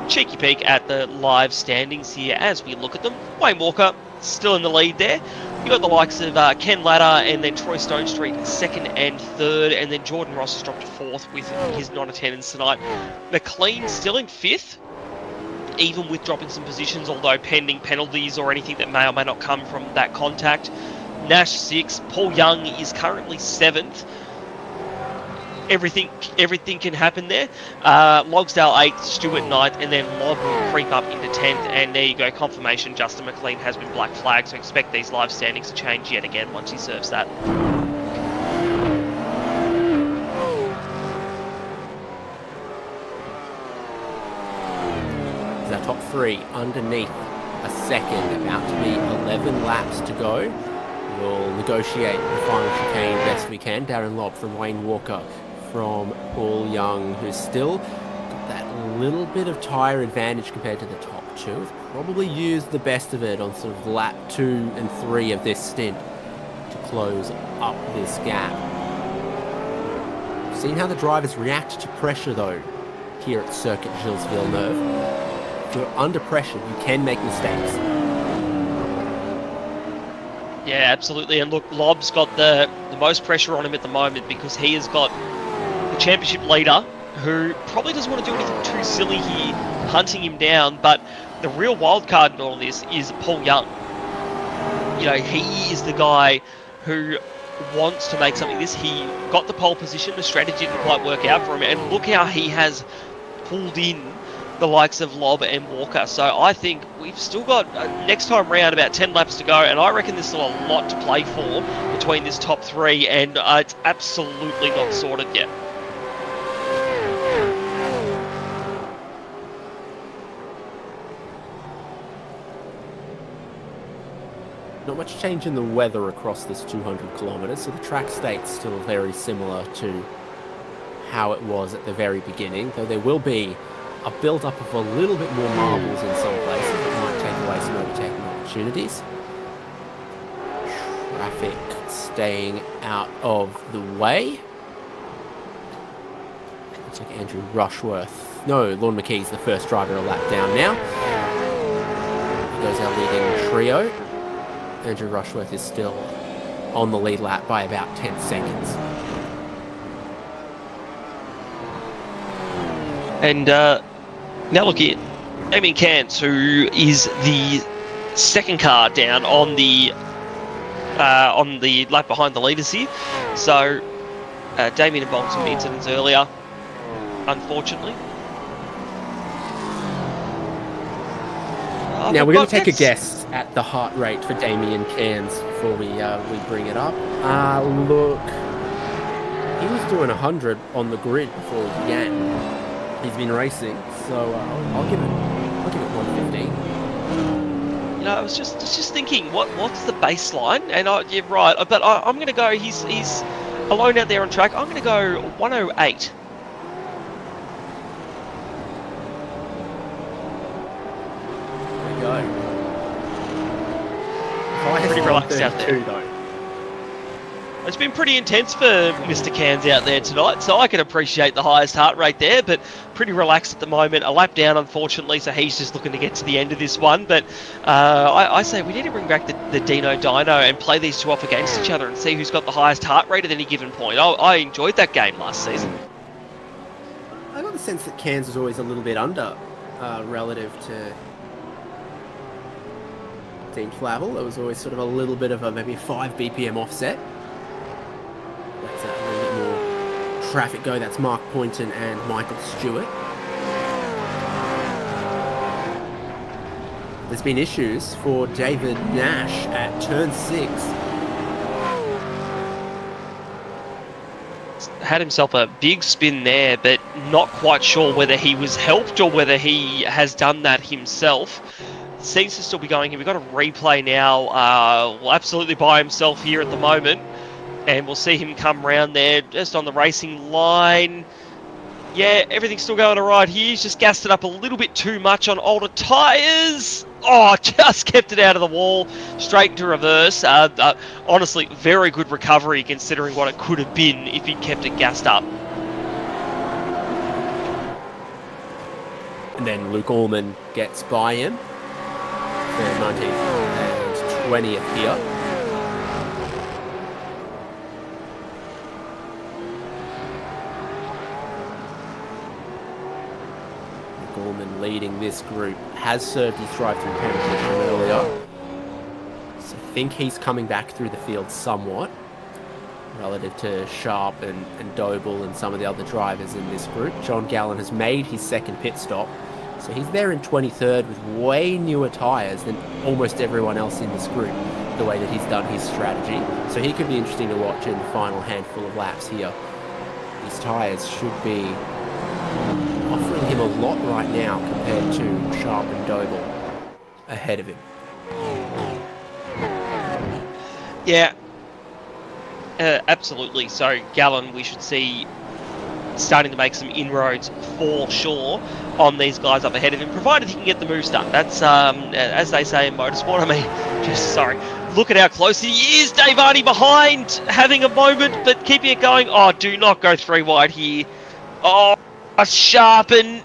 Cheeky peek at the live standings here as we look at them. Wayne Walker still in the lead there. You got the likes of Ken Latta and then Troy Stone Street 2nd and 3rd, and then Jordan Ross has dropped to 4th with his non-attendance tonight. McLean still in 5th, even with dropping some positions, although pending penalties or anything that may or may not come from that contact. Nash 6th, Paul Young is currently 7th. Everything can happen there. Logsdale 8th, Stewart 9th, and then Lob will creep up into 10th. And there you go, confirmation. Justin McLean has been black flagged, so expect these live standings to change yet again once he serves that. Is our top 3 underneath a second, about to be 11 laps to go. We'll negotiate the final chicane best we can. Darren Lobb from Wayne Walker, from Paul Young, who's still got that little bit of tyre advantage compared to the top 2. Have probably used the best of it on sort of lap 2 and 3 of this stint to close up this gap. Seen how the drivers react to pressure though here at Circuit Gilles Villeneuve. If you're under pressure, you can make mistakes. Yeah, absolutely. And look, Lob's got the most pressure on him at the moment because he has got the championship leader who probably doesn't want to do anything too silly here, hunting him down. But the real wild card in all this is Paul Young. You know, he is the guy who wants to make something of this. He got the pole position, the strategy didn't quite work out for him, and look how he has pulled in the likes of Lobb and Walker. So I think we've still got next time round about 10 laps to go, and I reckon there's still a lot to play for between this top 3, and it's absolutely not sorted yet. Not much change in the weather across this 200 kilometres, so the track state's still very similar to how it was at the very beginning, though there will be a build-up of a little bit more marbles in some places. It might take away some overtaking opportunities. Traffic staying out of the way. Looks like Andrew Rushworth. No, Lorne McKee's the first driver a lap down now. There goes our leading trio. Andrew Rushworth is still on the lead lap by about 10 seconds. And now look at Damien Cants, who is the second car down on the lap behind the leaders here. So Damien involved some incidents earlier, unfortunately. Now, we've we're going got to take a Vets. guess at the heart rate for Damien Cairns before we bring it up. Look, he was doing 100 on the grid before we began. He's been racing, so I'll give it 115. You know, I was just thinking, what's the baseline? And you're right, but I'm going to go. He's alone out there on track. I'm going to go 108. There we go. Pretty relaxed out there. Though. It's been pretty intense for Mr. Cairns out there tonight, so I can appreciate the highest heart rate there, but pretty relaxed at the moment. A lap down, unfortunately, so he's just looking to get to the end of this one. But I say we need to bring back the Dino Dyno and play these two off against each other and see who's got the highest heart rate at any given point. I enjoyed that game last season. I got the sense that Cairns was always a little bit under relative to Team Flavel. There was always sort of a little bit of a maybe 5 BPM offset. Let's a little bit more traffic go. That's Mark Poynton and Michael Stewart. There's been issues for David Nash at turn 6. Had himself a big spin there, but not quite sure whether he was helped or whether he has done that himself. Seems to still be going here. We've got a replay now. Well, absolutely by himself here at the moment. And we'll see him come round there just on the racing line. Yeah, everything's still going all right here. He's just gassed it up a little bit too much on older tyres. Oh, just kept it out of the wall, straight into reverse. Honestly, very good recovery considering what it could have been if he'd kept it gassed up. And then Luke Allman gets by him. The 19th and 20th here. Gorman leading this group, has served his drive-through penalty from earlier. So I think he's coming back through the field somewhat relative to Sharp and Doble and some of the other drivers in this group. John Gallen has made his second pit stop. So he's there in 23rd with way newer tyres than almost everyone else in this group, the way that he's done his strategy. So he could be interesting to watch in the final handful of laps here. These tyres should be offering him a lot right now compared to Sharp and Doble ahead of him. Yeah, absolutely. So Gallen, we should see starting to make some inroads for sure on these guys up ahead of him, provided he can get the moves done. That's, as they say in motorsport, I mean, look at how close he is. Dave Arney behind, having a moment, but keeping it going. Oh, do not go 3 wide here. Oh, Sharp and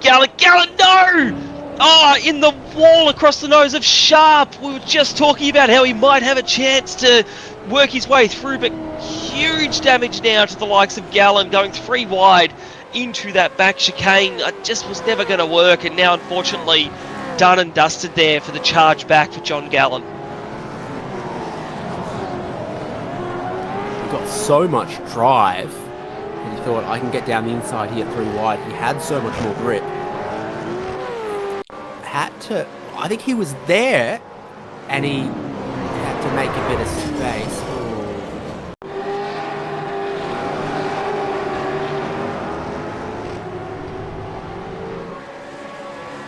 Gallen, no! Oh, in the wall across the nose of Sharp. We were just talking about how he might have a chance to work his way through, but huge damage now to the likes of Gallen, going 3 wide into that back chicane. It just was never going to work, and now unfortunately done and dusted there for the charge back for John Gallen. He got so much drive, and he thought, I can get down the inside here 3 wide. He had so much more grip. I think he was there, and he had to make a bit of space.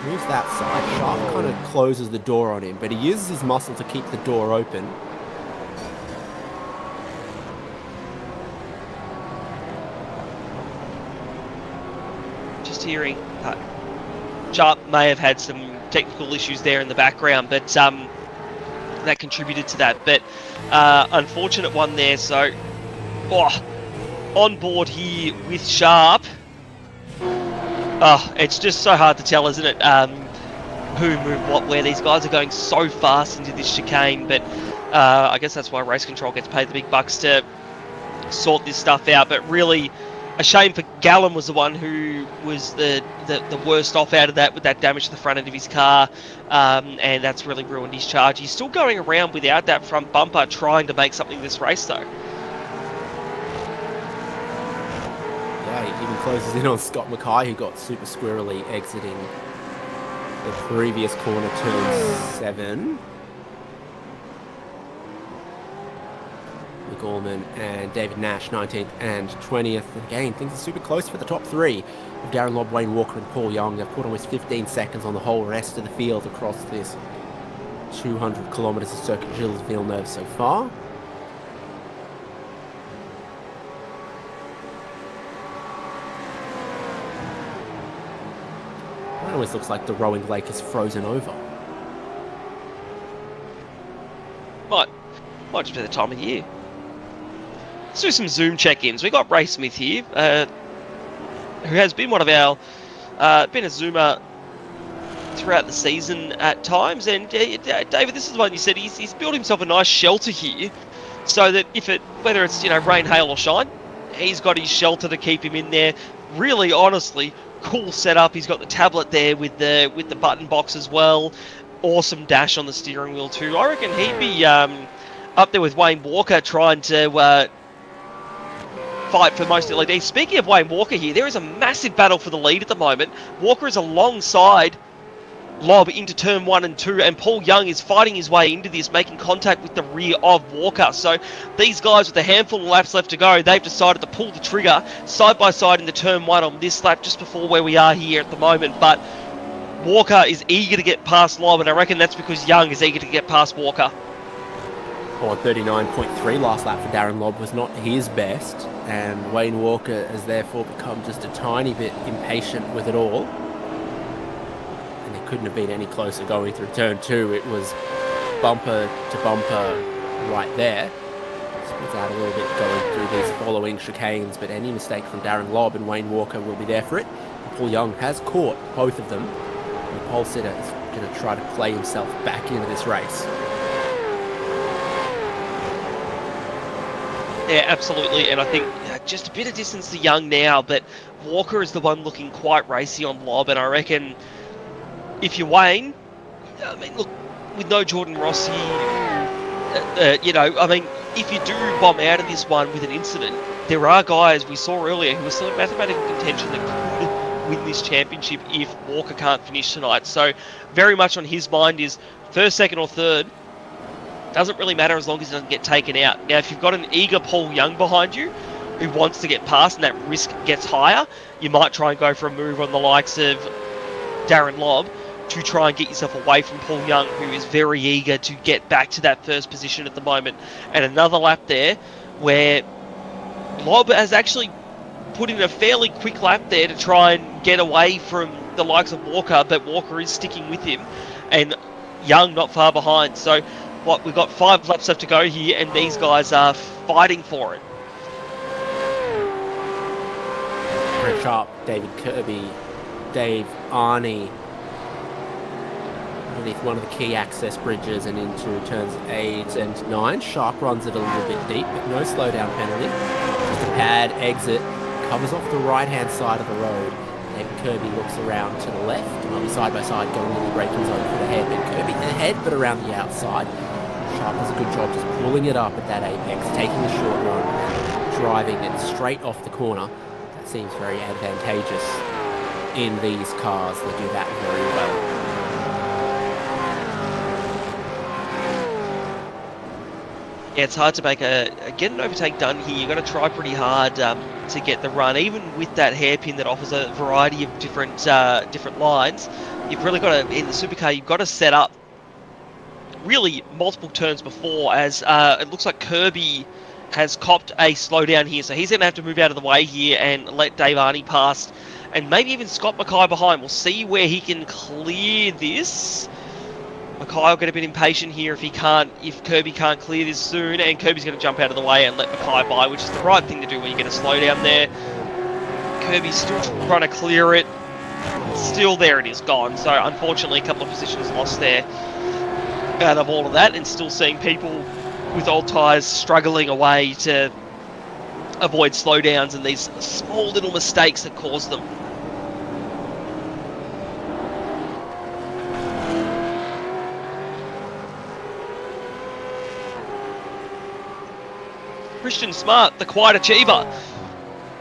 Moves that side. Sharp kind of closes the door on him, but he uses his muscle to keep the door open. Just hearing Sharp may have had some technical issues there in the background, but that contributed to that. But unfortunate one there. So on board here with Sharp. Oh, it's just so hard to tell, isn't it? Who moved what where. These guys are going so fast into this chicane, but I guess that's why Race Control gets paid the big bucks to sort this stuff out. But really, a shame for Gallen was the one who was the worst off out of that with that damage to the front end of his car, and that's really ruined his charge. He's still going around without that front bumper, trying to make something this race though. Yeah, he even closes in on Scott Mackay, who got super squirrely exiting The previous corner, turn 7. McGorman and David Nash, 19th and 20th. Again, things are super close for the top 3 of Darren Lobb, Wayne Walker and Paul Young. They've put almost 15 seconds on the whole rest of the field across this 200 kilometres of Circuit Gilles Villeneuve so far. It always looks like the rowing lake is frozen over. Might just be the time of year. Let's do some Zoom check-ins. We got Ray Smith here, who has been one of our, been a Zoomer throughout the season at times. And David, this is the one you said he's built himself a nice shelter here, so that whether it's rain, hail, or shine, he's got his shelter to keep him in there. Really, honestly, cool setup. He's got the tablet there with the button box as well. Awesome dash on the steering wheel too. I reckon he'd be up there with Wayne Walker trying to fight for most of the lead. Speaking of Wayne Walker here, there is a massive battle for the lead at the moment. Walker is alongside Lobb into turn 1 and 2, and Paul Young is fighting his way into this, making contact with the rear of Walker. So these guys, with a handful of laps left to go, they've decided to pull the trigger side by side in the turn 1 on this lap, just before where we are here at the moment. But Walker is eager to get past Lobb, and I reckon that's because Young is eager to get past Walker. Well, 39.3 last lap for Darren Lobb was not his best, and Wayne Walker has therefore become just a tiny bit impatient with it all. And it couldn't have been any closer going through turn 2. It was bumper to bumper right there. Splits out a little bit going through these following chicanes, but any mistake from Darren Lobb and Wayne Walker will be there for it. And Paul Young has caught both of them. And the pole sitter is going to try to play himself back into this race. Yeah, absolutely, and I think just a bit of distance to Young now, but Walker is the one looking quite racy on Lobb, and I reckon if you're Wayne, I mean, look, with no Jordan Rossi, I mean, if you do bomb out of this one with an incident, there are guys we saw earlier who are still in mathematical contention that could win this championship if Walker can't finish tonight. So very much on his mind is first, second or third. Doesn't really matter as long as he doesn't get taken out. Now, if you've got an eager Paul Young behind you who wants to get past and that risk gets higher, you might try and go for a move on the likes of Darren Lobb to try and get yourself away from Paul Young, who is very eager to get back to that first position at the moment. And another lap there where Lobb has actually put in a fairly quick lap there to try and get away from the likes of Walker, but Walker is sticking with him and Young not far behind. So we've got 5 laps left to go here, and these guys are fighting for it. Brett Sharp, David Kirby, Dave Arney underneath one of the key access bridges and into turns 8 and 9. Sharp runs it a little bit deep, but no slowdown penalty. Just a pad exit, covers off the right-hand side of the road. David Kirby looks around to the left, and on the side-by-side going into the braking zone for the head. But Kirby the head, but around the outside. Sharp does a good job just pulling it up at that apex, taking the short run, driving it straight off the corner. That seems very advantageous in these cars. They do that very well. Yeah, it's hard to make get an overtake done here. You've got to try pretty hard to get the run, even with that hairpin that offers a variety of different lines. You've really got to, in the supercar, you've got to set up really multiple turns before, as it looks like Kirby has copped a slowdown here, so he's going to have to move out of the way here and let Dave Arney pass, and maybe even Scott Mackay behind. We'll see where he can clear this. Mackay will get a bit impatient here if Kirby can't clear this soon, and Kirby's going to jump out of the way and let Mackay by, which is the right thing to do when you get a slowdown there. Kirby's still trying to clear it. Still there it is, gone. So unfortunately a couple of positions lost there out of all of that, and still seeing people with old tyres struggling away to avoid slowdowns and these small little mistakes that cause them. Christian Smart, the quiet achiever,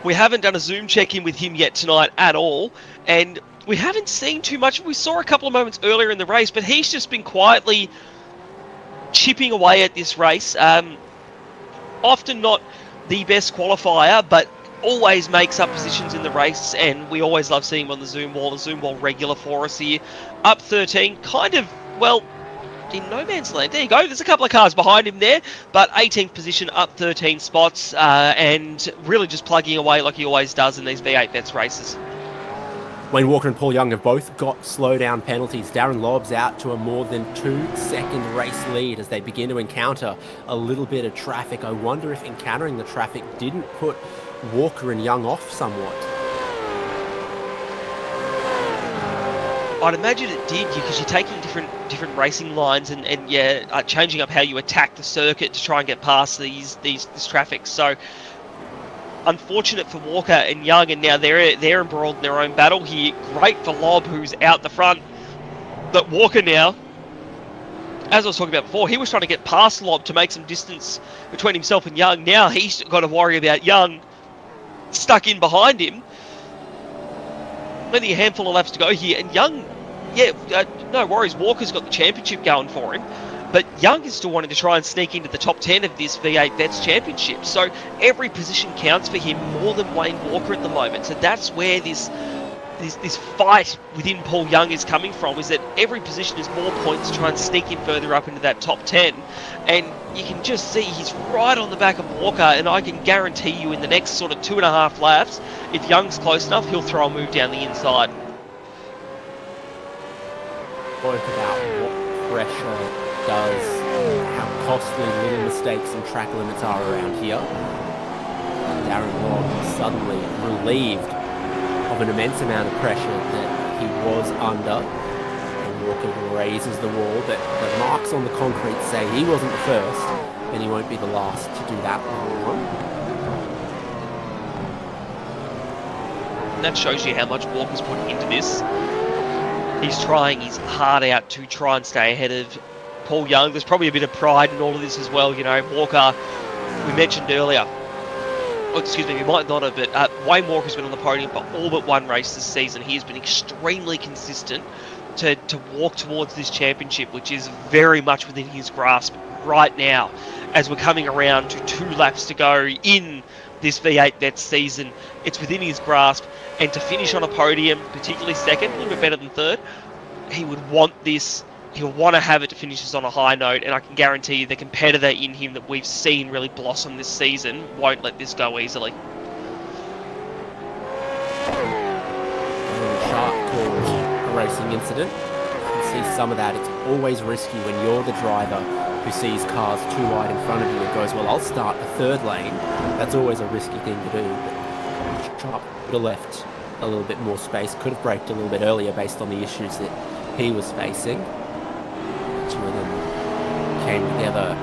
We haven't done a Zoom check-in with him yet tonight at all, and we haven't seen too much. We saw a couple of moments earlier in the race, but he's just been quietly chipping away at this race. Often not the best qualifier, but always makes up positions in the race, and we always love seeing him on the Zoom wall regular for us here. Up 13, kind of, well, in no man's land. There you go, there's a couple of cars behind him there, but 18th position, up 13 spots, and really just plugging away like he always does in these V8 Vets races. Wayne Walker and Paul Young have both got slowdown penalties. Darren Lobb's out to a more than 2-second race lead as they begin to encounter a little bit of traffic. I wonder if encountering the traffic didn't put Walker and Young off somewhat. I'd imagine it did, because you're taking different racing lines and changing up how you attack the circuit to try and get past this traffic. So unfortunate for Walker and Young, and now they're embroiled in their own battle here. Great for Lobb, who's out the front, but Walker now, as I was talking about before, he was trying to get past Lobb to make some distance between himself and Young. Now he's got to worry about Young stuck in behind him. Only a handful of laps to go here, and Young, no worries, Walker's got the championship going for him, but Young is still wanting to try and sneak into the top 10 of this V8 Vets Championship. So every position counts for him more than Wayne Walker at the moment. So that's where this fight within Paul Young is coming from, is that every position is more points to try and sneak him further up into that top 10. And you can just see he's right on the back of Walker, and I can guarantee you in the next sort of 2.5 laps, if Young's close enough, he'll throw a move down the inside. Spoke about what pressure does, how costly little mistakes and track limits are around here. Darren Lobb suddenly relieved of an immense amount of pressure that he was under. And Walker raises the wall, but the marks on the concrete say he wasn't the first, and he won't be the last to do that one. That shows you how much Walker's putting into this. He's trying his heart out to try and stay ahead of Paul Young. There's probably a bit of pride in all of this as well. You know, Walker, we mentioned earlier, we might not have, but Wayne Walker's been on the podium for all but one race this season. He has been extremely consistent to walk towards this championship, which is very much within his grasp right now, as we're coming around to 2 laps to go in this V8 Vets season. It's within his grasp, and to finish on a podium, particularly second, a little bit better than third, he would want this. He'll want to have it to finish this on a high note, and I can guarantee you the competitor in him that we've seen really blossom this season won't let this go easily. Sharp caused a racing incident. You can see some of that. It's always risky when you're the driver who sees cars too wide in front of you and goes, well, I'll start the third lane. That's always a risky thing to do. But Sharp would have left a little bit more space, could have braked a little bit earlier based on the issues that he was facing. Two of them came together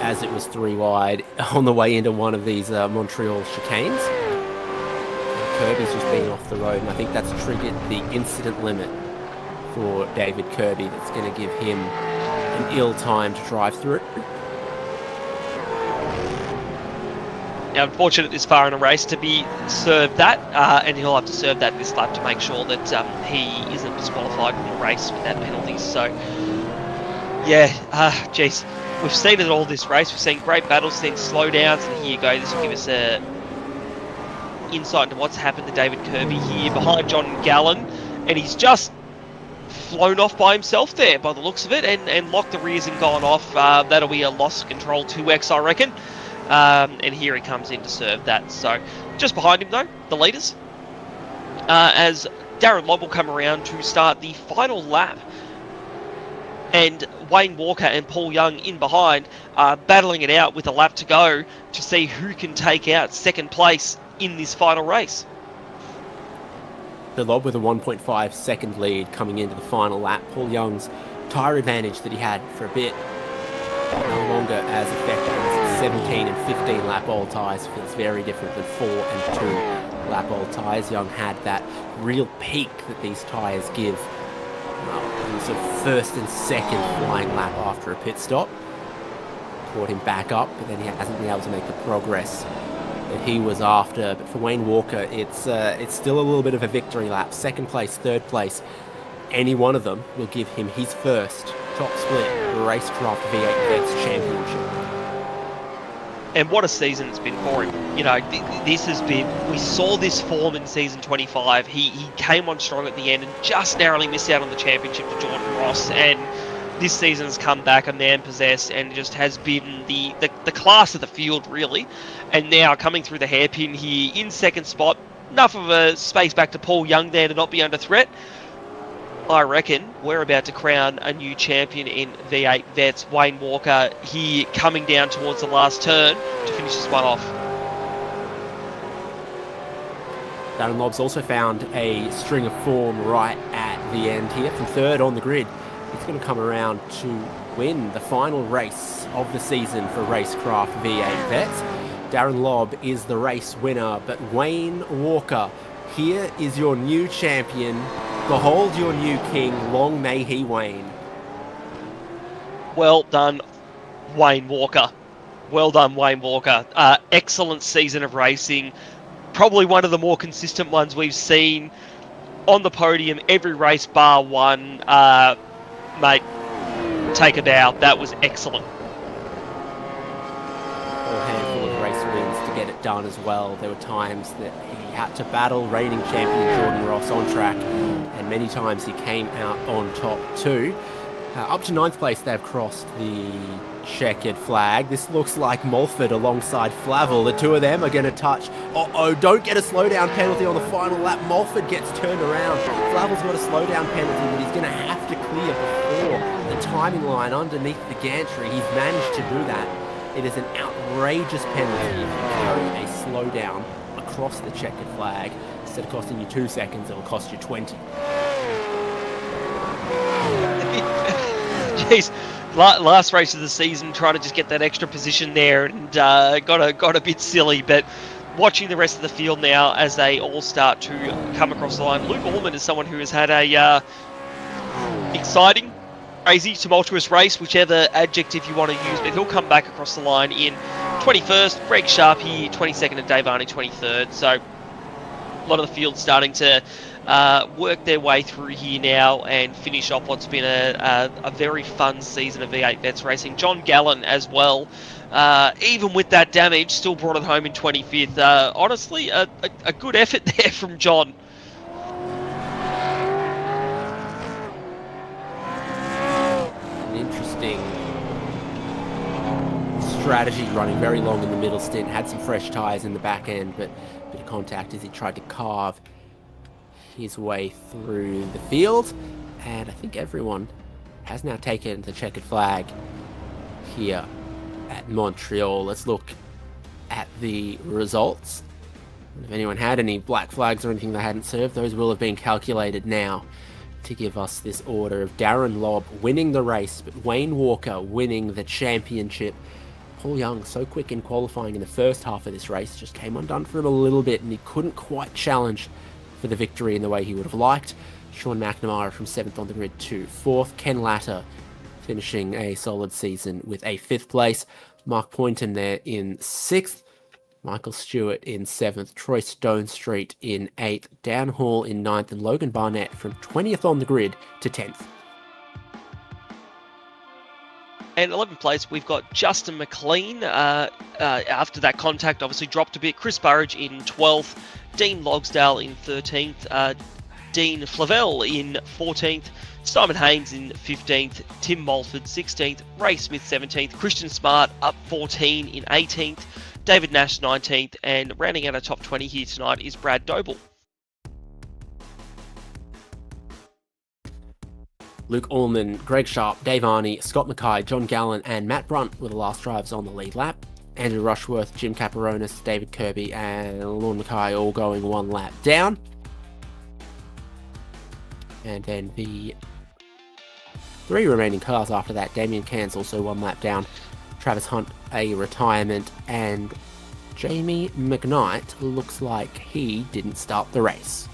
as it was 3 wide on the way into one of these Montreal chicanes. And Kirby's just been off the road, and I think that's triggered the incident limit for David Kirby. That's going to give him an ill time to drive through it. Now, unfortunate this far in a race to be served that, and he'll have to serve that this lap to make sure that he isn't disqualified from the race without penalties. So, yeah, geez, we've seen it all this race. We've seen great battles, seen slowdowns, and here you go. This will give us a insight into what's happened to David Kirby here behind John Gallen, and he's just flown off by himself there by the looks of it, and locked the rears and gone off. That'll be a loss of control 2x, I reckon. And here he comes in to serve that. So just behind him though, the leaders, as Darren Lobb will come around to start the final lap, and Wayne Walker and Paul Young in behind are battling it out with a lap to go to see who can take out second place in this final race. The Lobb with a 1.5 second lead coming into the final lap. Paul Young's tyre advantage that he had for a bit no longer as effective as 17 and 15 lap old tyres. Feels very different than 4 and 2 lap old tyres. Young had that real peak that these tyres give. Sort of first and second flying lap after a pit stop. Brought him back up, but then he hasn't been able to make the progress that that he was after. But for Wayne Walker, it's still a little bit of a victory lap. Second place, third place, any one of them will give him his first top split RaceKraft V8 Vets Championship. And what a season it's been for him. You know, this has been, we saw this form in season 25. He came on strong at the end and just narrowly missed out on the championship to Jordan Ross. And this season has come back a man possessed and just has been the class of the field, really. And now coming through the hairpin here in second spot, enough of a space back to Paul Young there to not be under threat. I reckon we're about to crown a new champion in V8 Vets. Wayne Walker here coming down towards the last turn to finish this one off. Darren Lobbs also found a string of form right at the end here. From third on the grid, it's going to come around to win the final race of the season for RaceKraft V8 Vets. Darren Lobb is the race winner, but Wayne Walker, here is your new champion. Behold your new king, long may he wane. Well done, Wayne Walker. Well done, Wayne Walker. Excellent season of racing. Probably one of the more consistent ones we've seen on the podium every race bar one. Mate, take a bow. That was excellent. A handful of race wins to get it done as well. There were times that he had to battle reigning champion Jordan Ross on track, and many times he came out on top too. Up to 9th place, they've crossed the checkered flag. This looks like Mulford alongside Flavel. The two of them are going to touch. Uh-oh, don't get a slowdown penalty on the final lap. Mulford gets turned around. Flavel's got a slowdown penalty that he's going to have to clear before the timing line underneath the gantry. He's managed to do that. It is an outrageous penalty if you carry a slowdown across the checkered flag. Instead of costing you 2 seconds, it'll cost you 20. Jeez, last race of the season, trying to just get that extra position there, and got a bit silly. But watching the rest of the field now as they all start to come across the line, Luke Allman is someone who has had a exciting, crazy, tumultuous race, whichever adjective you want to use. But he'll come back across the line in 21st. Greg Sharpie 22nd, and Dave Arney 23rd. So a lot of the field starting to work their way through here now and finish off what's been a very fun season of V8 Vets racing. John Gallen as well, even with that damage, still brought it home in 25th. Honestly, a good effort there from John. An interesting strategy, running very long in the middle stint. Had some fresh tyres in the back end, but a bit of contact as he tried to carve his way through the field. And I think everyone has now taken the checkered flag here at Montreal. Let's look at the results. If anyone had any black flags or anything they hadn't served, those will have been calculated now to give us this order of Darren Lobb winning the race, but Wayne Walker winning the championship. Paul Young, so quick in qualifying in the first half of this race, just came undone for him a little bit, and he couldn't quite challenge for the victory in the way he would have liked. Sean McNamara from 7th on the grid to 4th. Ken Latter finishing a solid season with a 5th place. Mark Poynton there in 6th. Michael Stewart in 7th. Troy Stone Street in 8th. Dan Hall in 9th. And Logan Barnett from 20th on the grid to 10th. And 11th place, we've got Justin McLean. After that contact, obviously dropped a bit. Chris Burridge in 12th. Dean Logsdale in 13th. Dean Flavel in 14th. Simon Haynes in 15th. Tim Mulford 16th. Ray Smith 17th. Christian Smart up 14 in 18th. David Nash 19th. And rounding out our top 20 here tonight is Brad Doble. Luke Allman, Greg Sharp, Dave Arney, Scott Mackay, John Gallen, and Matt Brunt were the last drivers on the lead lap. Andrew Rushworth, Jim Caparonis, David Kirby, and Lorne Mackay all going one lap down. And then the 3 remaining cars after that, Damien Cairns also one lap down, Travis Hunt a retirement, and Jamie McKnight looks like he didn't start the race.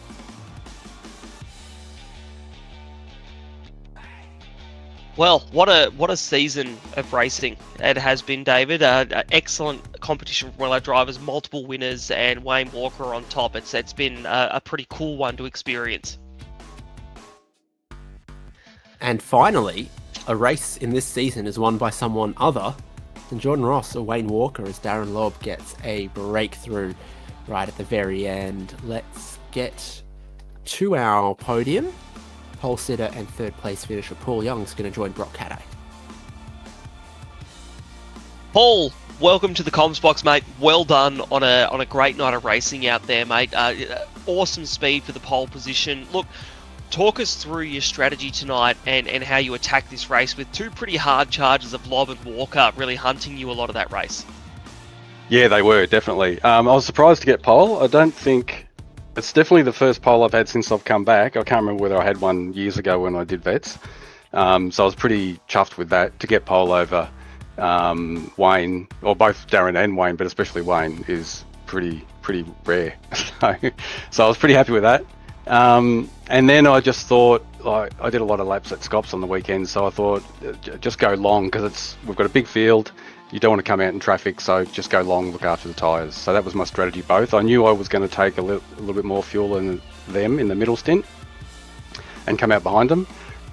Well, what a season of racing it has been, David. Excellent competition from our drivers, multiple winners, and Wayne Walker on top. It's been a pretty cool one to experience. And finally, a race in this season is won by someone other than Jordan Ross or Wayne Walker, as Darren Lobb gets a breakthrough right at the very end. Let's get to our podium. Pole sitter and third place finisher Paul Young's going to join Brock Cadday. Paul, welcome to the comms box, mate. Well done on a great night of racing out there, mate. Awesome speed for the pole position. Look, talk us through your strategy tonight and how you attack this race with two pretty hard charges of Lobb and Walker really hunting you a lot of that race. Yeah, they were, definitely. I was surprised to get pole. I don't think... It's definitely the first pole I've had since I've come back. I can't remember whether I had one years ago when I did vets. So I was pretty chuffed with that. To get pole over Wayne, or both Darren and Wayne, but especially Wayne, is pretty rare. So I was pretty happy with that. And then I just thought, like, I did a lot of laps at Scops on the weekend, so I thought just go long, because we've got a big field. You don't want to come out in traffic, so just go long, look after the tyres. So that was my strategy both. I knew I was going to take a little bit more fuel than them in the middle stint and come out behind them,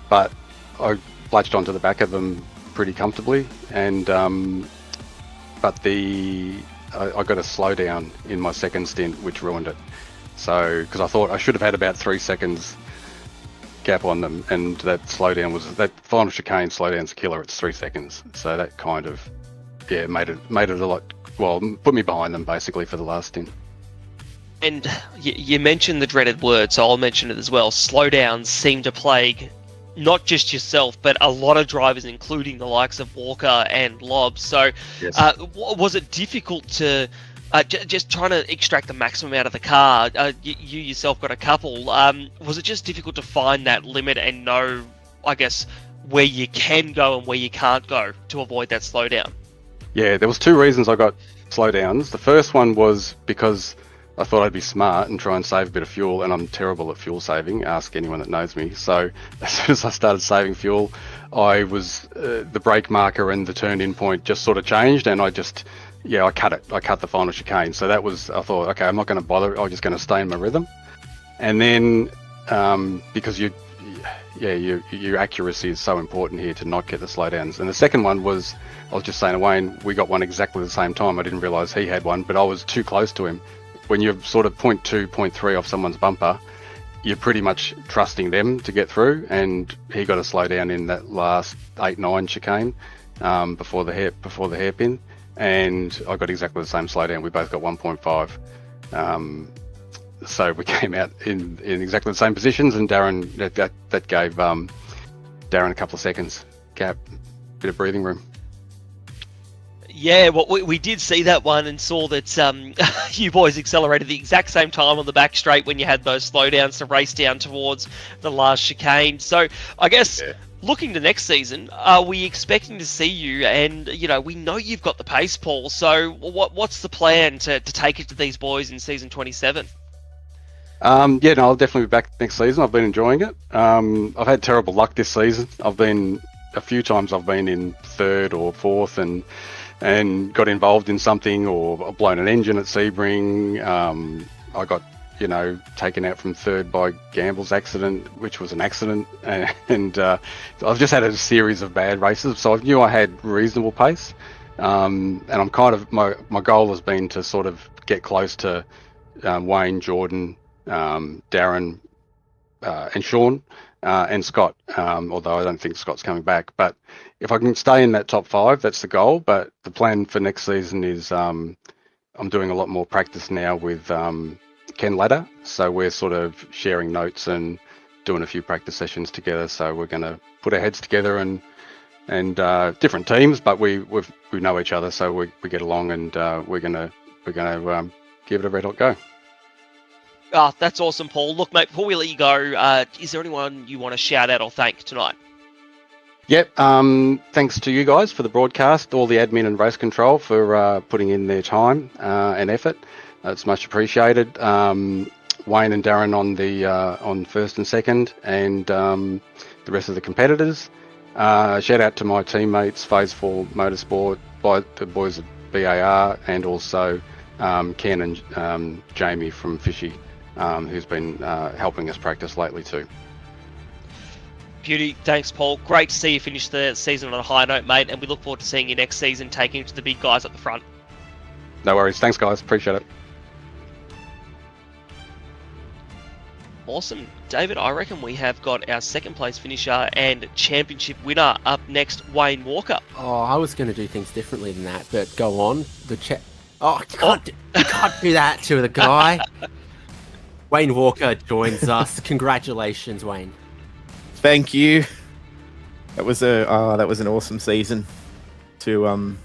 but I latched onto the back of them pretty comfortably. And but I got a slowdown in my second stint, which ruined it. So, because I thought I should have had about 3 seconds gap on them, and that final chicane slowdown's a killer. It's 3 seconds. So that kind of... yeah, made it a lot, well, put me behind them basically for the last stint. And you mentioned the dreaded word, so I'll mention it as well. Slowdowns seem to plague not just yourself, but a lot of drivers, including the likes of Walker and Lobb. So Yes. Was it difficult to just trying to extract the maximum out of the car? You yourself got a couple. Was it just difficult to find that limit and know, I guess, where you can go and where you can't go to avoid that slowdown? Yeah, there was 2 reasons I got slowdowns. The first one was because I thought I'd be smart and try and save a bit of fuel, and I'm terrible at fuel saving. Ask anyone that knows me. So as soon as I started saving fuel, I was the brake marker and the turn-in point just sort of changed, and I cut it. I cut the final chicane. So that was, I thought, okay, I'm not going to bother. I'm just going to stay in my rhythm. And then because your accuracy is so important here to not get the slowdowns. And the second one was, I was just saying to Wayne, we got one exactly the same time. I didn't realise he had one, but I was too close to him. When you're sort of 0.2, 0.3 off someone's bumper, you're pretty much trusting them to get through. And he got a slowdown in that last 8-9 chicane before the hairpin, and I got exactly the same slowdown. We both got 1.5. So we came out in exactly the same positions, and Darren, that gave Darren a couple of seconds gap, bit of breathing room. Yeah, well, we did see that one and saw that you boys accelerated the exact same time on the back straight when you had those slowdowns to race down towards the last chicane. So I guess looking to next season, are we expecting to see you? And, we know you've got the pace, Paul. So what's the plan to take it to these boys in season 27? I'll definitely be back next season. I've been enjoying it. I've had terrible luck this season. A few times I've been in 3rd or 4th and got involved in something, or blown an engine at Sebring. I got, taken out from 3rd by Gamble's accident, which was an accident. And I've just had a series of bad races. So I knew I had reasonable pace. And I'm kind of, my goal has been to sort of get close to Wayne, Jordan, Darren, and Sean, and Scott, although I don't think Scott's coming back. But if I can stay in that top 5, that's the goal. But the plan for next season is I'm doing a lot more practice now with Ken Ladder. So we're sort of sharing notes and doing a few practice sessions together. So we're going to put our heads together and different teams, but we know each other, so we get along, and we're gonna give it a red hot go. Oh, that's awesome, Paul. Look, mate, before we let you go, is there anyone you want to shout out or thank tonight? Yep. Thanks to you guys for the broadcast, all the admin and race control for putting in their time and effort. It's much appreciated. Wayne and Darren on 1st and 2nd, and the rest of the competitors. Shout out to my teammates, Phase 4 Motorsport, by the boys at BAR, and also Ken and Jamie from Fishy, who's been helping us practice lately too. Beauty. Thanks, Paul. Great to see you finish the season on a high note, mate, and we look forward to seeing you next season taking it to the big guys at the front. No worries. Thanks, guys. Appreciate it. Awesome. David, I reckon we have got our second place finisher and championship winner up next, Wayne Walker. Oh, I was going to do things differently than that, but go on. You can't do that to the guy. Wayne Walker joins us. Congratulations, Wayne. Thank you. That was an awesome season to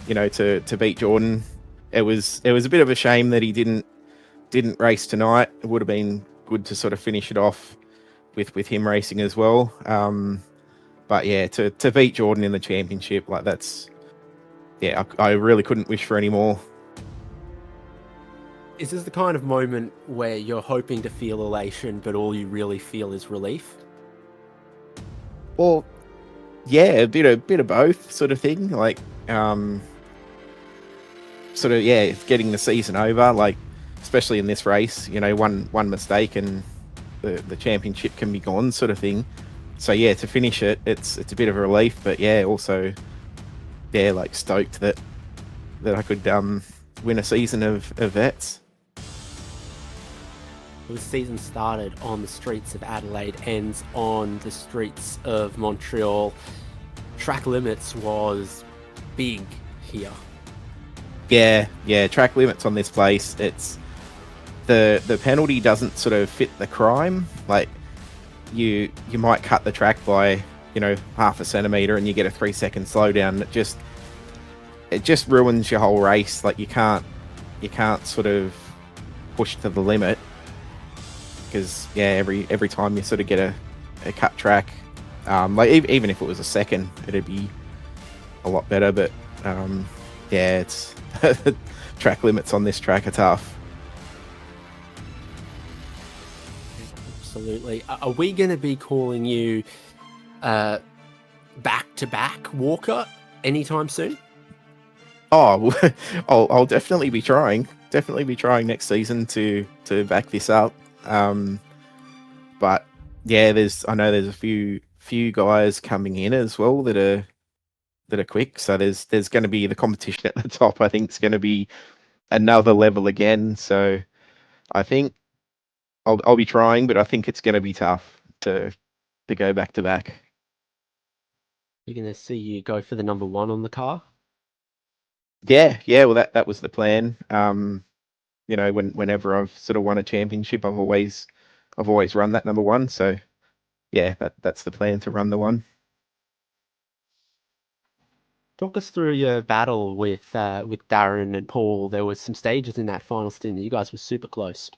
to beat Jordan. It was a bit of a shame that he didn't race tonight. It would have been good to sort of finish it off with him racing as well. But yeah, to beat Jordan in the championship, like I really couldn't wish for any more. Is this the kind of moment where you're hoping to feel elation, but all you really feel is relief? Well, yeah, a bit of both sort of thing. Like, getting the season over. Like, especially in this race, one mistake and the championship can be gone, sort of thing. So yeah, to finish it, it's a bit of a relief. But yeah, also, yeah, like stoked that I could win a season of vets. The season started on the streets of Adelaide, ends on the streets of Montreal. Track limits was big here. Yeah, track limits on this place. It's the penalty doesn't sort of fit the crime. Like you might cut the track by half a centimeter and you get a 3-second slowdown. It just ruins your whole race. Like you can't sort of push to the limit. Because every time you sort of get a cut track, like even if it was a second, it'd be a lot better. But it's track limits on this track are tough. Absolutely. Are we going to be calling you back-to-back Walker anytime soon? Oh, I'll definitely be trying. Definitely be trying next season to back this up. But yeah, I know there's a few guys coming in as well that are quick. So there's going to be the competition at the top. I think it's going to be another level again. So I think I'll be trying, but I think it's going to be tough to go back to back. We're going to see you go for the number 1 on the car. Yeah. Well, that was the plan. Whenever I've sort of won a championship, I've always run that number 1. So yeah, that's the plan, to run the 1. Talk us through your battle with Darren and Paul. There was some stages in that final stint. You guys were super close.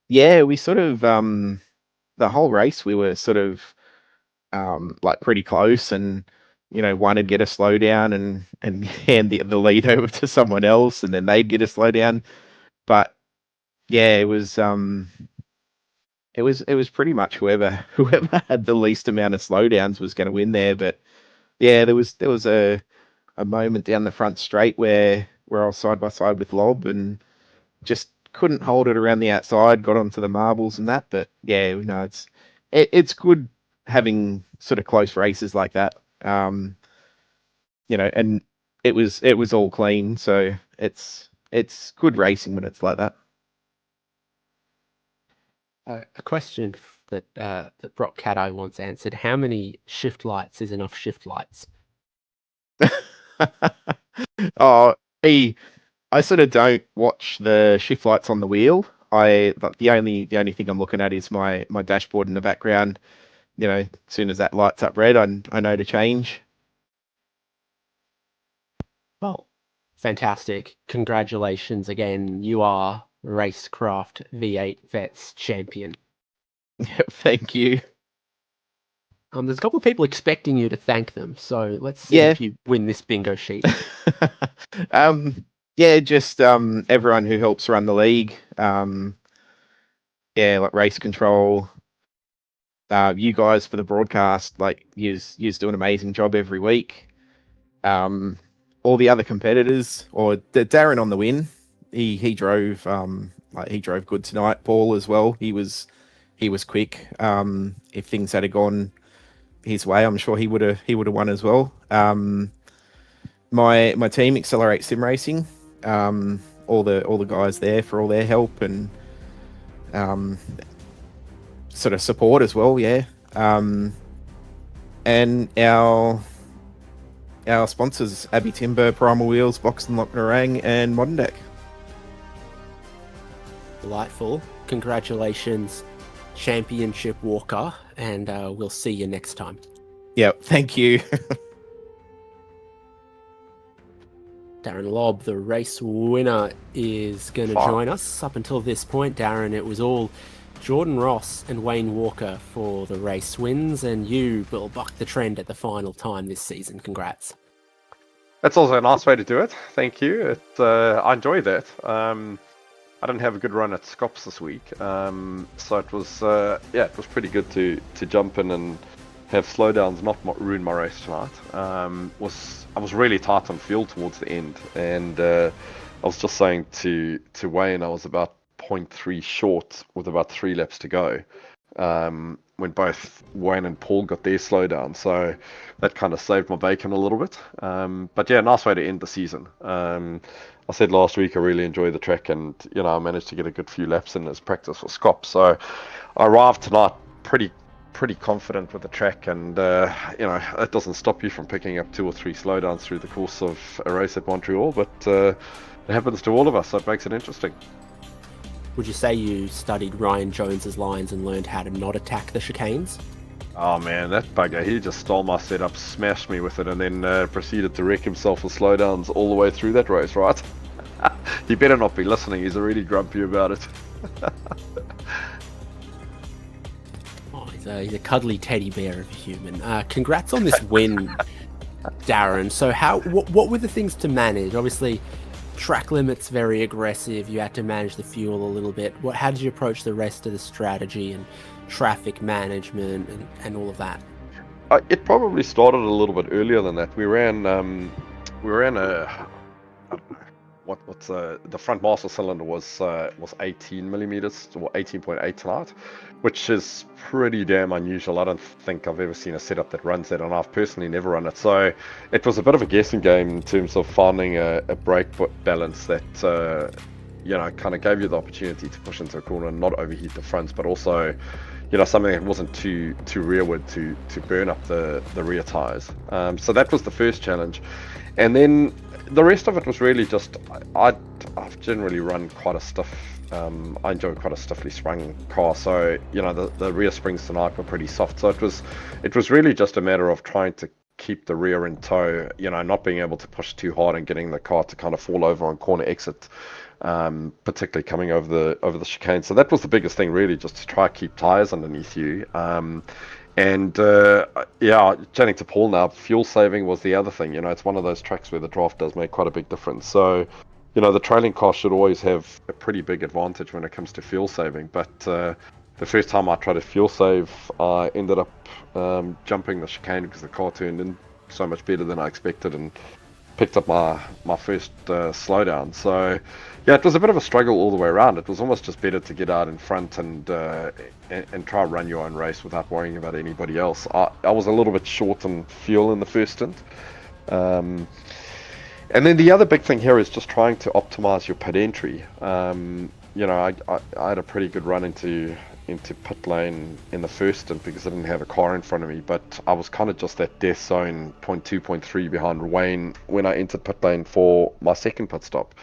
Yeah, we sort of the whole race we were sort of like pretty close, and one would get a slowdown and hand the lead over to someone else, and then they'd get a slowdown. But yeah, it was pretty much whoever had the least amount of slowdowns was going to win there. But yeah, there was a moment down the front straight where I was side by side with Lob and just couldn't hold it around the outside, got onto the marbles and that. But yeah, it's good having sort of close races like that. And it was all clean, so it's good racing when it's like that. A question that Brock Caddo once answered: how many shift lights is enough shift lights? Oh, I sort of don't watch the shift lights on the wheel. The only thing I'm looking at is my dashboard in the background. As soon as that lights up red, I know to change. Well, fantastic. Congratulations again. You are RaceKraft V8 Vets Champion. Thank you. There's a couple of people expecting you to thank them, so let's see if you win this bingo sheet. Just everyone who helps run the league. Like race control, you guys for the broadcast. Like, you do an amazing job every week. All the other competitors, or Darren on the win, he drove he drove good tonight. Paul as well. He was quick. If things had gone his way, I'm sure he would have won as well. My team, Accelerate Sim Racing, all the guys there for all their help and sort of support as well. Yeah. And our sponsors, Abbey Timber, Primal Wheels, Box and Lock Narang, and Modern Deck. Delightful. Congratulations, Championship Walker, and we'll see you next time. Yeah, thank you. Darren Lobb, the race winner, is going to join us. Up until this point, Darren, it was all Jordan Ross and Wayne Walker for the race wins, and you will buck the trend at the final time this season. Congrats. That's also a nice way to do it. Thank you. I enjoyed that. I didn't have a good run at Scops this week, so it was it was pretty good to jump in and have slowdowns not ruin my race tonight. I was really tight on fuel towards the end, and I was just saying to Wayne I was about 0.3 short with about 3 laps to go when both Wayne and Paul got their slowdown, so that kind of saved my bacon a little bit. But yeah, nice way to end the season. I said last week I really enjoy the track, and I managed to get a good few laps in as practice for Scop. So I arrived tonight pretty confident with the track, and it doesn't stop you from picking up 2 or 3 slowdowns through the course of a race at Montreal, but it happens to all of us, so it makes it interesting. Would you say you studied Ryan Jones's lines and learned how to not attack the chicanes? Oh man, that bugger, he just stole my setup, smashed me with it, and then proceeded to wreck himself with slowdowns all the way through that race, right? He better not be listening, he's already grumpy about it. He's a cuddly teddy bear of a human. Congrats on this win, Darren. So what were the things to manage? Obviously, track limits very aggressive. You had to manage the fuel a little bit. How did you approach the rest of the strategy and traffic management and all of that? It probably started a little bit earlier than that. We ran the front master cylinder was 18 millimeters or 18.8 tonight, which is pretty damn unusual. I don't think I've ever seen a setup that runs that, and I've personally never run it. So it was a bit of a guessing game in terms of finding a brake balance that kind of gave you the opportunity to push into a corner and not overheat the fronts, but also something that wasn't too rearward to burn up the rear tires. So that was the first challenge, and then the rest of it was really just I've generally run quite a stiff. I enjoy quite a stiffly sprung car, so the rear springs tonight were pretty soft. So it was really just a matter of trying to keep the rear in tow, not being able to push too hard and getting the car to kind of fall over on corner exit, particularly coming over the chicane. So that was the biggest thing, really, just to try to keep tires underneath you. And chatting to Paul now, fuel saving was the other thing. It's one of those tracks where the draft does make quite a big difference. So the trailing car should always have a pretty big advantage when it comes to fuel saving. But the first time I tried to fuel save, I ended up jumping the chicane because the car turned in so much better than I expected and picked up my first slowdown. So yeah, it was a bit of a struggle all the way around. It was almost just better to get out in front and try and run your own race without worrying about anybody else. I was a little bit short on fuel in the first stint. And then the other big thing here is just trying to optimize your pit entry. I had a pretty good run into pit lane in the first stint because I didn't have a car in front of me, but I was kind of just that death zone 0.2, 0.3 behind Wayne when I entered pit lane for my second pit stop.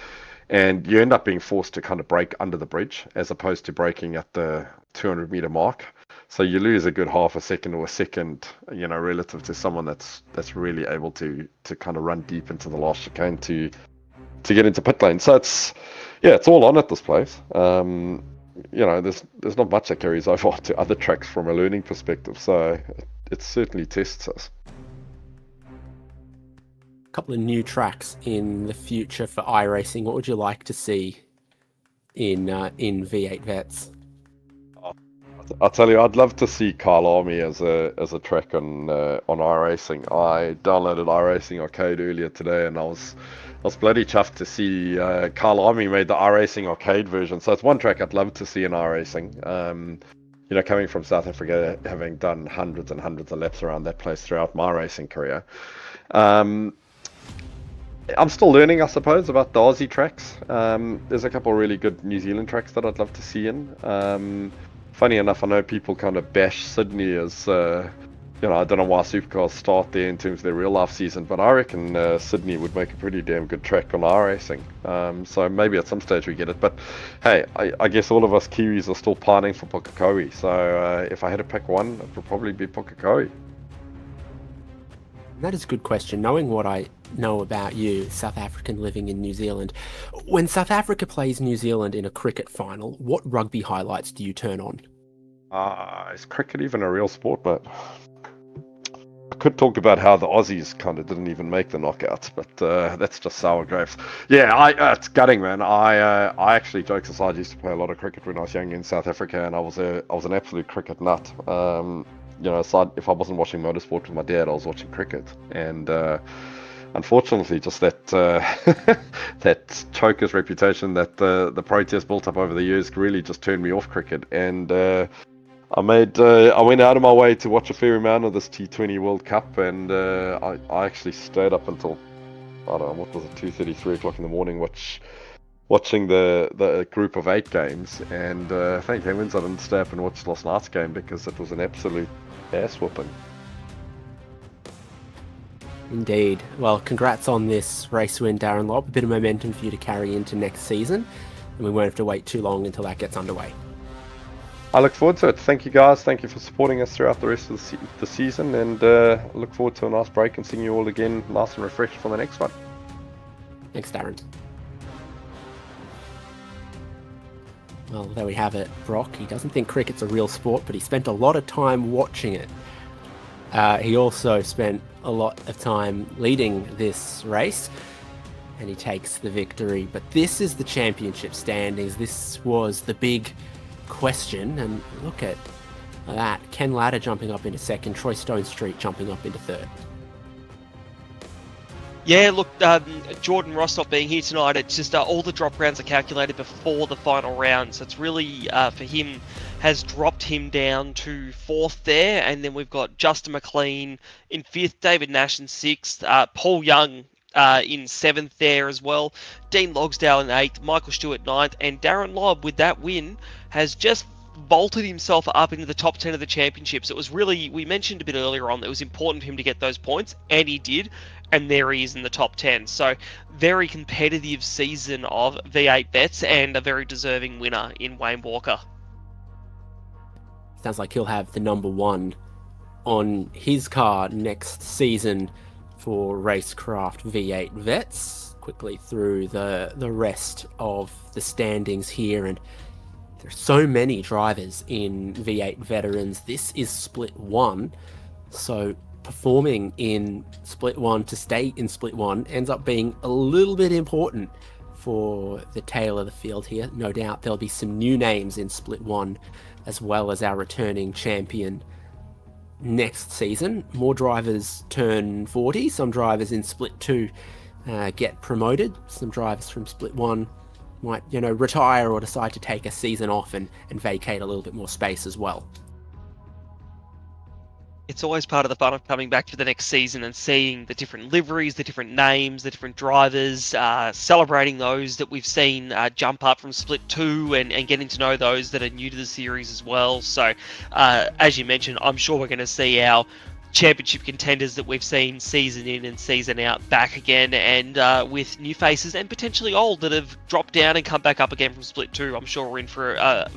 And you end up being forced to kind of brake under the bridge as opposed to braking at the 200 meter mark. So you lose a good half a second or a second, relative to someone that's really able to kind of run deep into the last chicane to get into pit lane. So it's all on at this place. There's not much that carries over to other tracks from a learning perspective. So it certainly tests us. Couple of new tracks in the future for iRacing. What would you like to see in V8 Vets? I'll I'll tell you, I'd love to see Kyle Army as a track on iRacing. I downloaded iRacing Arcade earlier today, and I was bloody chuffed to see Kyle Army made the iRacing Arcade version. So it's one track I'd love to see in iRacing. You know, coming from South Africa, having done hundreds and hundreds of laps around that place throughout my racing career. I'm still learning, I suppose, about the Aussie tracks. There's a couple of really good New Zealand tracks that I'd love to see in. Funny enough, I know people kind of bash Sydney as, you know, I don't know why supercars start there in terms of their real life season, but I reckon Sydney would make a pretty damn good track on iRacing. So maybe at some stage we get it. But hey, I guess all of us Kiwis are still pining for Pukekohe. So if I had to pick one, it would probably be Pukekohe. That is a good question. Knowing what I know about you, South African living in New Zealand, when South Africa plays New Zealand in a cricket final, what rugby highlights do you turn on? Is cricket even a real sport, mate? I could talk about how the Aussies kind of didn't even make the knockouts, but that's just sour grapes. Yeah, it's gutting, man. I actually, jokes aside, used to play a lot of cricket when I was young in South Africa, and I was an absolute cricket nut. You know, so if I wasn't watching motorsport with my dad, I was watching cricket, and unfortunately, just that that choker's reputation that the protest built up over the years really just turned me off cricket, and I went out of my way to watch a fair amount of this T20 World Cup, and I actually stayed up until, I don't know, what was it, 2:30, 3 o'clock in the morning, watching the group of 8 games, and thank heavens I didn't stay up and watch last night's game because it was an absolute ass whooping. Indeed. Well, congrats on this race win, Darren Lobb. A bit of momentum for you to carry into next season, and we won't have to wait too long until that gets underway. I look forward to it. Thank you, guys. Thank you for supporting us throughout the rest of the season, and look forward to a nice break and seeing you all again nice and refreshed for the next one. Thanks, Darren. Well, there we have it, Brock. He doesn't think cricket's a real sport, but he spent a lot of time watching it. He also spent a lot of time leading this race, and he takes the victory. But this is the championship standings. This was the big question, and look at that. Ken Latta jumping up into second, Troy Stonestreet jumping up into third. Yeah, look, Jordan Ross not being here tonight, it's just all the drop rounds are calculated before the final round, so it's really, for him, has dropped him down to 4th there, and then we've got Justin McLean in 5th, David Nash in 6th, Paul Young in 7th there as well, Dean Logsdale in 8th, Michael Stewart 9th, and Darren Lobb, with that win, has just vaulted himself up into the top 10 of the championships. It was really, we mentioned a bit earlier on, that it was important for him to get those points, and he did. And there he is in the top 10. So very competitive season of V8 Vets, and a very deserving winner in Wayne Walker. Sounds like he'll have the number 1 on his car next season for RaceKraft V8 Vets. Quickly through the rest of the standings here, and there's so many drivers in V8 Veterans. This is Split 1, so performing in Split 1 to stay in Split 1 ends up being a little bit important for the tail of the field here. No doubt there'll be some new names in Split 1, as well as our returning champion next season. More drivers turn 40. Some drivers in Split 2 get promoted. Some drivers from Split 1 might, retire or decide to take a season off and vacate a little bit more space as well. It's always part of the fun of coming back for the next season and seeing the different liveries, the different names, the different drivers, celebrating those that we've seen jump up from Split 2 and getting to know those that are new to the series as well. So, as you mentioned, I'm sure we're going to see our championship contenders that we've seen season in and season out back again, and with new faces and potentially old that have dropped down and come back up again from Split 2. I'm sure we're in for a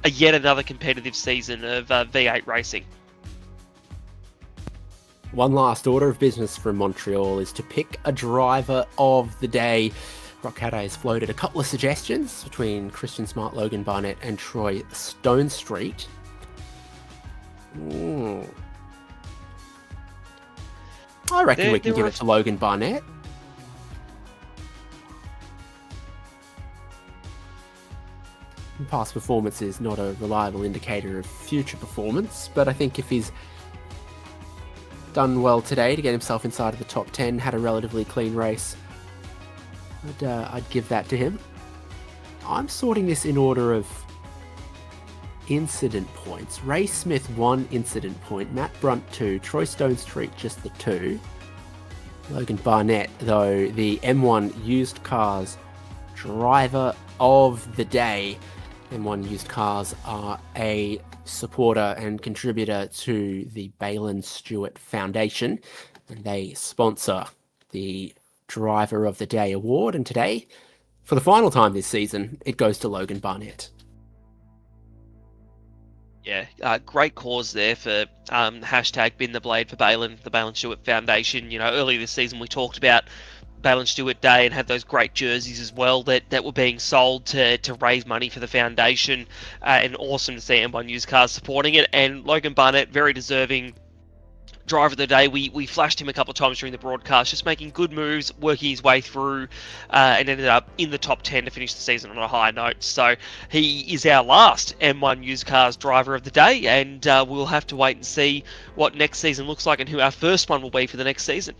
yet another competitive season of V8 racing. One last order of business from Montreal is to pick a driver of the day. Brock Haddad has floated a couple of suggestions between Christian Smart, Logan Barnett and Troy Stonestreet. I reckon we can give it to Logan Barnett. Past performance is not a reliable indicator of future performance, but I think if he's done well today to get himself inside of the top 10, had a relatively clean race, I'd give that to him. I'm sorting this in order of incident points. Ray Smith 1 incident point, Matt Brunt 2, Troy Stone Street just the 2. Logan Barnett, though, the M1 used cars driver of the day. M1 used cars are a supporter and contributor to the Balin Stewart Foundation, and they sponsor the Driver of the Day award. And today, for the final time this season, it goes to Logan Barnett. Yeah, great cause there for hashtag Bin the Blade for Balin, the Balin Stewart Foundation. You know, earlier this season we talked about Balin Stewart Day and had those great jerseys as well that were being sold to raise money for the foundation, and awesome to see M1 Used Cars supporting it. And Logan Barnett, very deserving driver of the day. We flashed him a couple of times during the broadcast, just making good moves, working his way through, and ended up in the top 10 to finish the season on a high note. So he is our last M1 Used Cars driver of the day, and we'll have to wait and see what next season looks like and who our first one will be for the next season.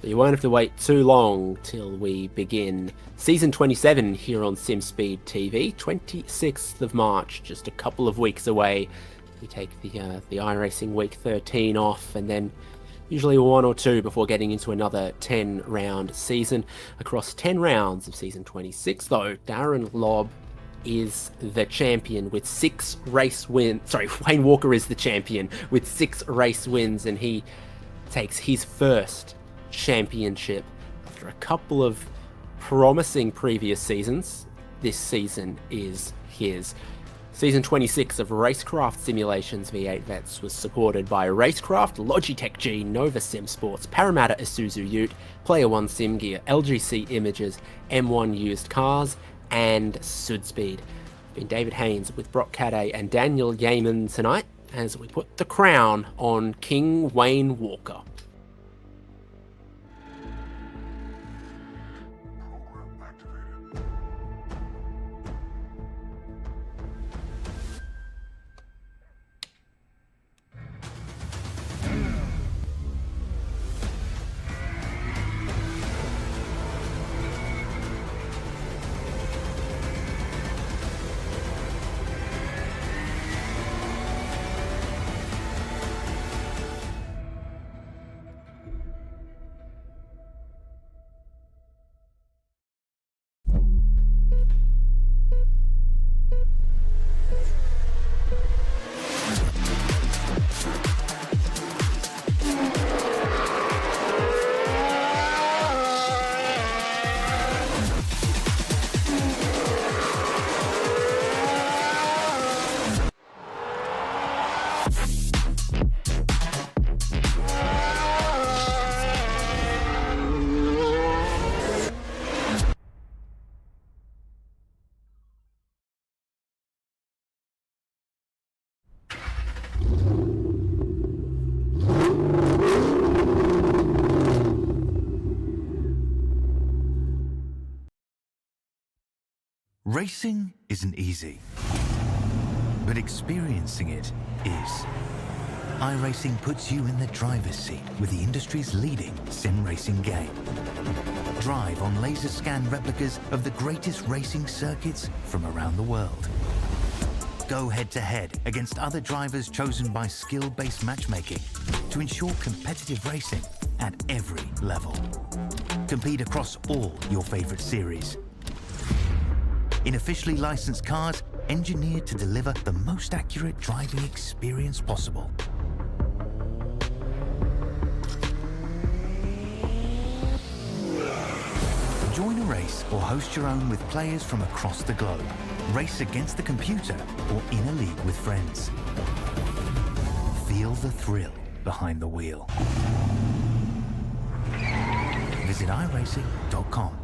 You won't have to wait too long till we begin Season 27 here on SimSpeed TV. 26th of March, just a couple of weeks away. We take the iRacing Week 13 off, and then usually 1 or 2 before getting into another 10-round season. Across 10 rounds of Season 26, though, Darren Lobb is the champion with 6 race wins. Sorry, Wayne Walker is the champion with 6 race wins, and he takes his first championship after a couple of promising previous seasons. This season is his. Season 26 of RaceKraft Simulations V8 Vets was supported by RaceKraft, Logitech G, Nova Sim Sports, Parramatta Isuzu Ute, Player One Sim Gear, LGC Images, M1 Used Cars, and SimSpeed. Been David Haynes with Brock Cadday and Daniel Yeaman tonight as we put the crown on King Wayne Walker. Racing isn't easy, but experiencing it is. iRacing puts you in the driver's seat with the industry's leading sim racing game. Drive on laser scan replicas of the greatest racing circuits from around the world. Go head-to-head against other drivers chosen by skill-based matchmaking to ensure competitive racing at every level. Compete across all your favorite series. In officially licensed cars, engineered to deliver the most accurate driving experience possible. Join a race or host your own with players from across the globe. Race against the computer or in a league with friends. Feel the thrill behind the wheel. Visit iRacing.com.